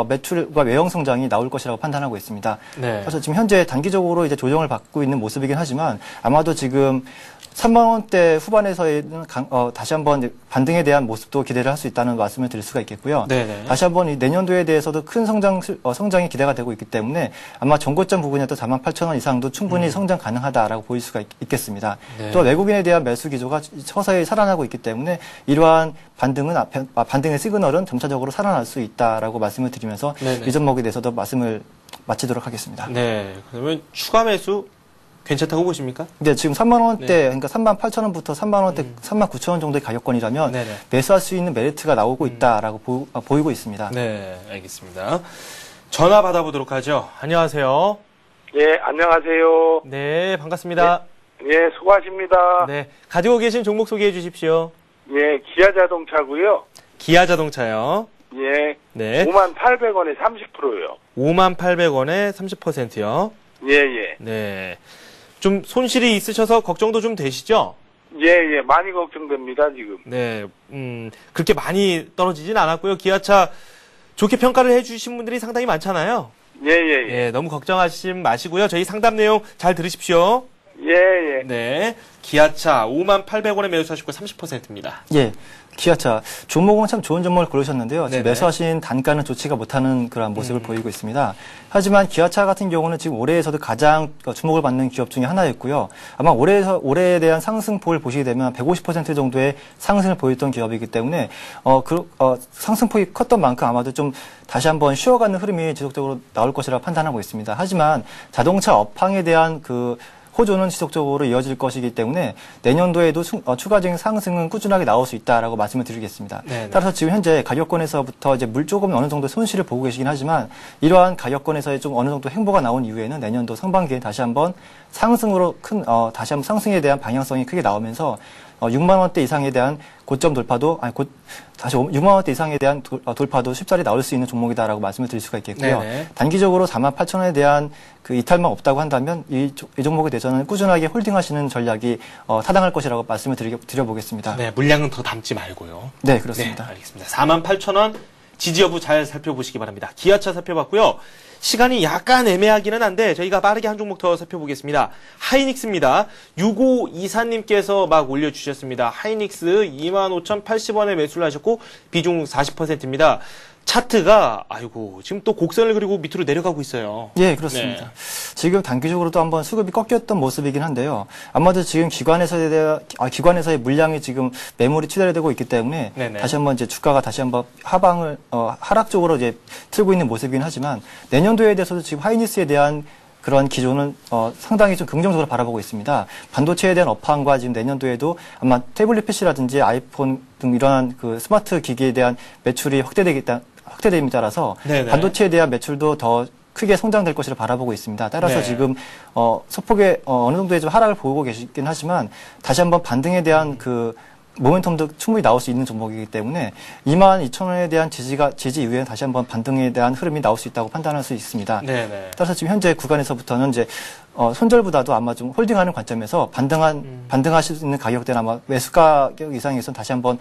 매출과 외형 성장이 나올 것이라고 판단하고 있습니다. 네. 그래서 지금 현재 단기적으로 이제 조정을 받고 있는 모습이긴 하지만 아마도 지금 3만 원대 후반에서는 다시 한번 반등에 대한 모습도 기대를 할 수 있다는 말씀을 드릴 수가 있겠고요. 네네. 다시 한번 이 내년도에 대해서도 큰 성장이 기대가 되고 있기 때문에 아마 전고점 부분이었던 48,000원 이상도 충분히 성장 가능하다라고 보일 수가 있겠습니다. 네. 또 외국인에 대한 매수 기조가 서서히 살아나고 있기 때문에 이러한 반등의 시그널은 점차적으로 살아날 수 있다라고 말씀을 드리면서 네네. 이 종목에 대해서도 말씀을 마치도록 하겠습니다. 네. 그러면 추가 매수 괜찮다고 보십니까? 네, 지금 3만 원대, 네. 그러니까 38,000원부터 3만 원대, 3만 9천 정도의 가격권이라면 네네. 매수할 수 있는 메리트가 나오고 있다라고 보이고 있습니다. 네, 알겠습니다. 전화 받아보도록 하죠. 안녕하세요. 예, 안녕하세요. 네, 반갑습니다. 예, 수고하십니다. 네, 가지고 계신 종목 소개해 주십시오. 예, 기아자동차고요. 기아자동차요. 예. 네. 58,000원에 30%요. 58,000원에 30%요. 예, 예. 네. 좀 손실이 있으셔서 걱정도 좀 되시죠? 예, 예. 많이 걱정됩니다, 지금. 네. 그렇게 많이 떨어지진 않았고요. 기아차 좋게 평가를 해주신 분들이 상당히 많잖아요. 예, 예, 예. 네, 너무 걱정하시지 마시고요. 저희 상담 내용 잘 들으십시오. 예, 예. 네. 기아차 58,000원에 매수하시고 30%입니다. 예. 기아차 종목은 참 좋은 종목을 고르셨는데요. 지금 매수하신 단가는 좋지가 못하는 그런 모습을 보이고 있습니다. 하지만 기아차 같은 경우는 지금 올해에서도 가장 주목을 받는 기업 중에 하나였고요. 아마 올해에 대한 상승폭을 보시게 되면 150% 정도의 상승을 보였던 기업이기 때문에 상승폭이 컸던 만큼 아마도 좀 다시 한번 쉬어가는 흐름이 지속적으로 나올 것이라고 판단하고 있습니다. 하지만 자동차 업황에 대한 호조는 지속적으로 이어질 것이기 때문에 내년도에도 추가적인 상승은 꾸준하게 나올 수 있다라고 말씀을 드리겠습니다. 네네. 따라서 지금 현재 가격권에서부터 이제 조금 어느 정도 손실을 보고 계시긴 하지만 이러한 가격권에서의 좀 어느 정도 행보가 나온 이후에는 내년도 상반기에 다시 한번 상승으로 다시 한번 상승에 대한 방향성이 크게 나오면서 6만 원대 이상에 대한 고점 돌파도 다시 6만 원대 이상에 대한 돌파도 쉽사리 나올 수 있는 종목이다라고 말씀을 드릴 수가 있겠고요. 네네. 단기적으로 48,000원에 대한 이탈만 없다고 한다면 이 종목에 대해서는 꾸준하게 홀딩하시는 전략이 타당할 것이라고 말씀을 드려보겠습니다. 네, 물량은 더 담지 말고요. 네, 그렇습니다. 네, 알겠습니다. 48,000원 지지 여부 잘 살펴보시기 바랍니다. 기아차 살펴봤고요. 시간이 약간 애매하기는 한데 저희가 빠르게 한 종목 더 살펴보겠습니다. 하이닉스입니다. 6524님께서 막 올려주셨습니다. 하이닉스 25,080원에 매수를 하셨고 비중 40%입니다. 차트가 지금 또 곡선을 그리고 밑으로 내려가고 있어요. 예, 그렇습니다. 네. 지금 단기적으로도 한번 수급이 꺾였던 모습이긴 한데요. 아마도 지금 기관에서의 물량이 지금 매물이 추대되고 있기 때문에 네네. 다시 한번 이제 주가가 다시 한번 하락 쪽으로 이제 틀고 있는 모습이긴 하지만 내년도에 대해서도 지금 하이닉스에 대한 그런 기조는 상당히 좀 긍정적으로 바라보고 있습니다. 반도체에 대한 업황과 지금 내년도에도 아마 태블릿 PC라든지 아이폰 등 이러한 스마트 기기에 대한 매출이 확대됨에 따라서 네네. 반도체에 대한 매출도 더 크게 성장될 것이라 바라보고 있습니다. 따라서 네. 지금 소폭의 어느 정도의 좀 하락을 보고 계시긴 하지만 다시 한번 반등에 대한 모멘텀도 충분히 나올 수 있는 종목이기 때문에 22,000원에 대한 지지 이후에 다시 한번 반등에 대한 흐름이 나올 수 있다고 판단할 수 있습니다. 네네. 따라서 지금 현재 구간에서부터는 이제 손절보다도 아마 좀 홀딩하는 관점에서 반등하실 수 있는 가격대는 아마 매수 가격 이상에서 다시 한번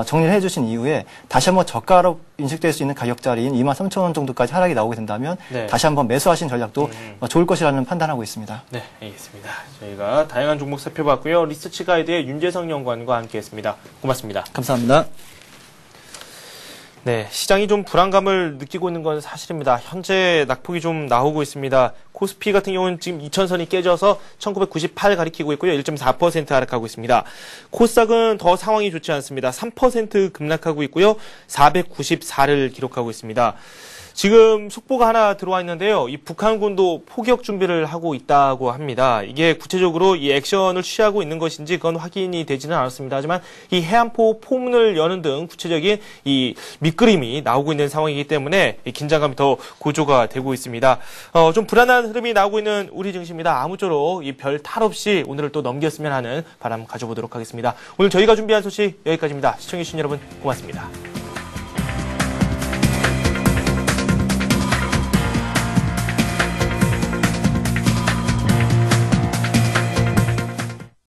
정리를 해주신 이후에 다시 한번 저가로 인식될 수 있는 가격자리인 23,000원 정도까지 하락이 나오게 된다면 네. 다시 한번 매수하신 전략도 좋을 것이라는 판단하고 있습니다. 네, 알겠습니다. 저희가 다양한 종목 살펴봤고요. 리서치 가이드의 윤재성 연구원과 함께했습니다. 고맙습니다. 감사합니다. 네, 시장이 좀 불안감을 느끼고 있는 건 사실입니다. 현재 낙폭이 좀 나오고 있습니다. 코스피 같은 경우는 지금 2000선이 깨져서 1998 가리키고 있고요. 1.4% 하락하고 있습니다. 코스닥은 더 상황이 좋지 않습니다. 3% 급락하고 있고요. 494를 기록하고 있습니다. 지금 속보가 하나 들어와 있는데요. 이 북한군도 포격 준비를 하고 있다고 합니다. 이게 구체적으로 이 액션을 취하고 있는 것인지 그건 확인이 되지는 않았습니다. 하지만 이 해안포 포문을 여는 등 구체적인 이 밑그림이 나오고 있는 상황이기 때문에 이 긴장감이 더 고조가 되고 있습니다. 좀 불안한 흐름이 나오고 있는 우리 증시입니다. 아무쪼록 이 별 탈 없이 오늘을 또 넘겼으면 하는 바람 가져보도록 하겠습니다. 오늘 저희가 준비한 소식 여기까지입니다. 시청해주신 여러분 고맙습니다.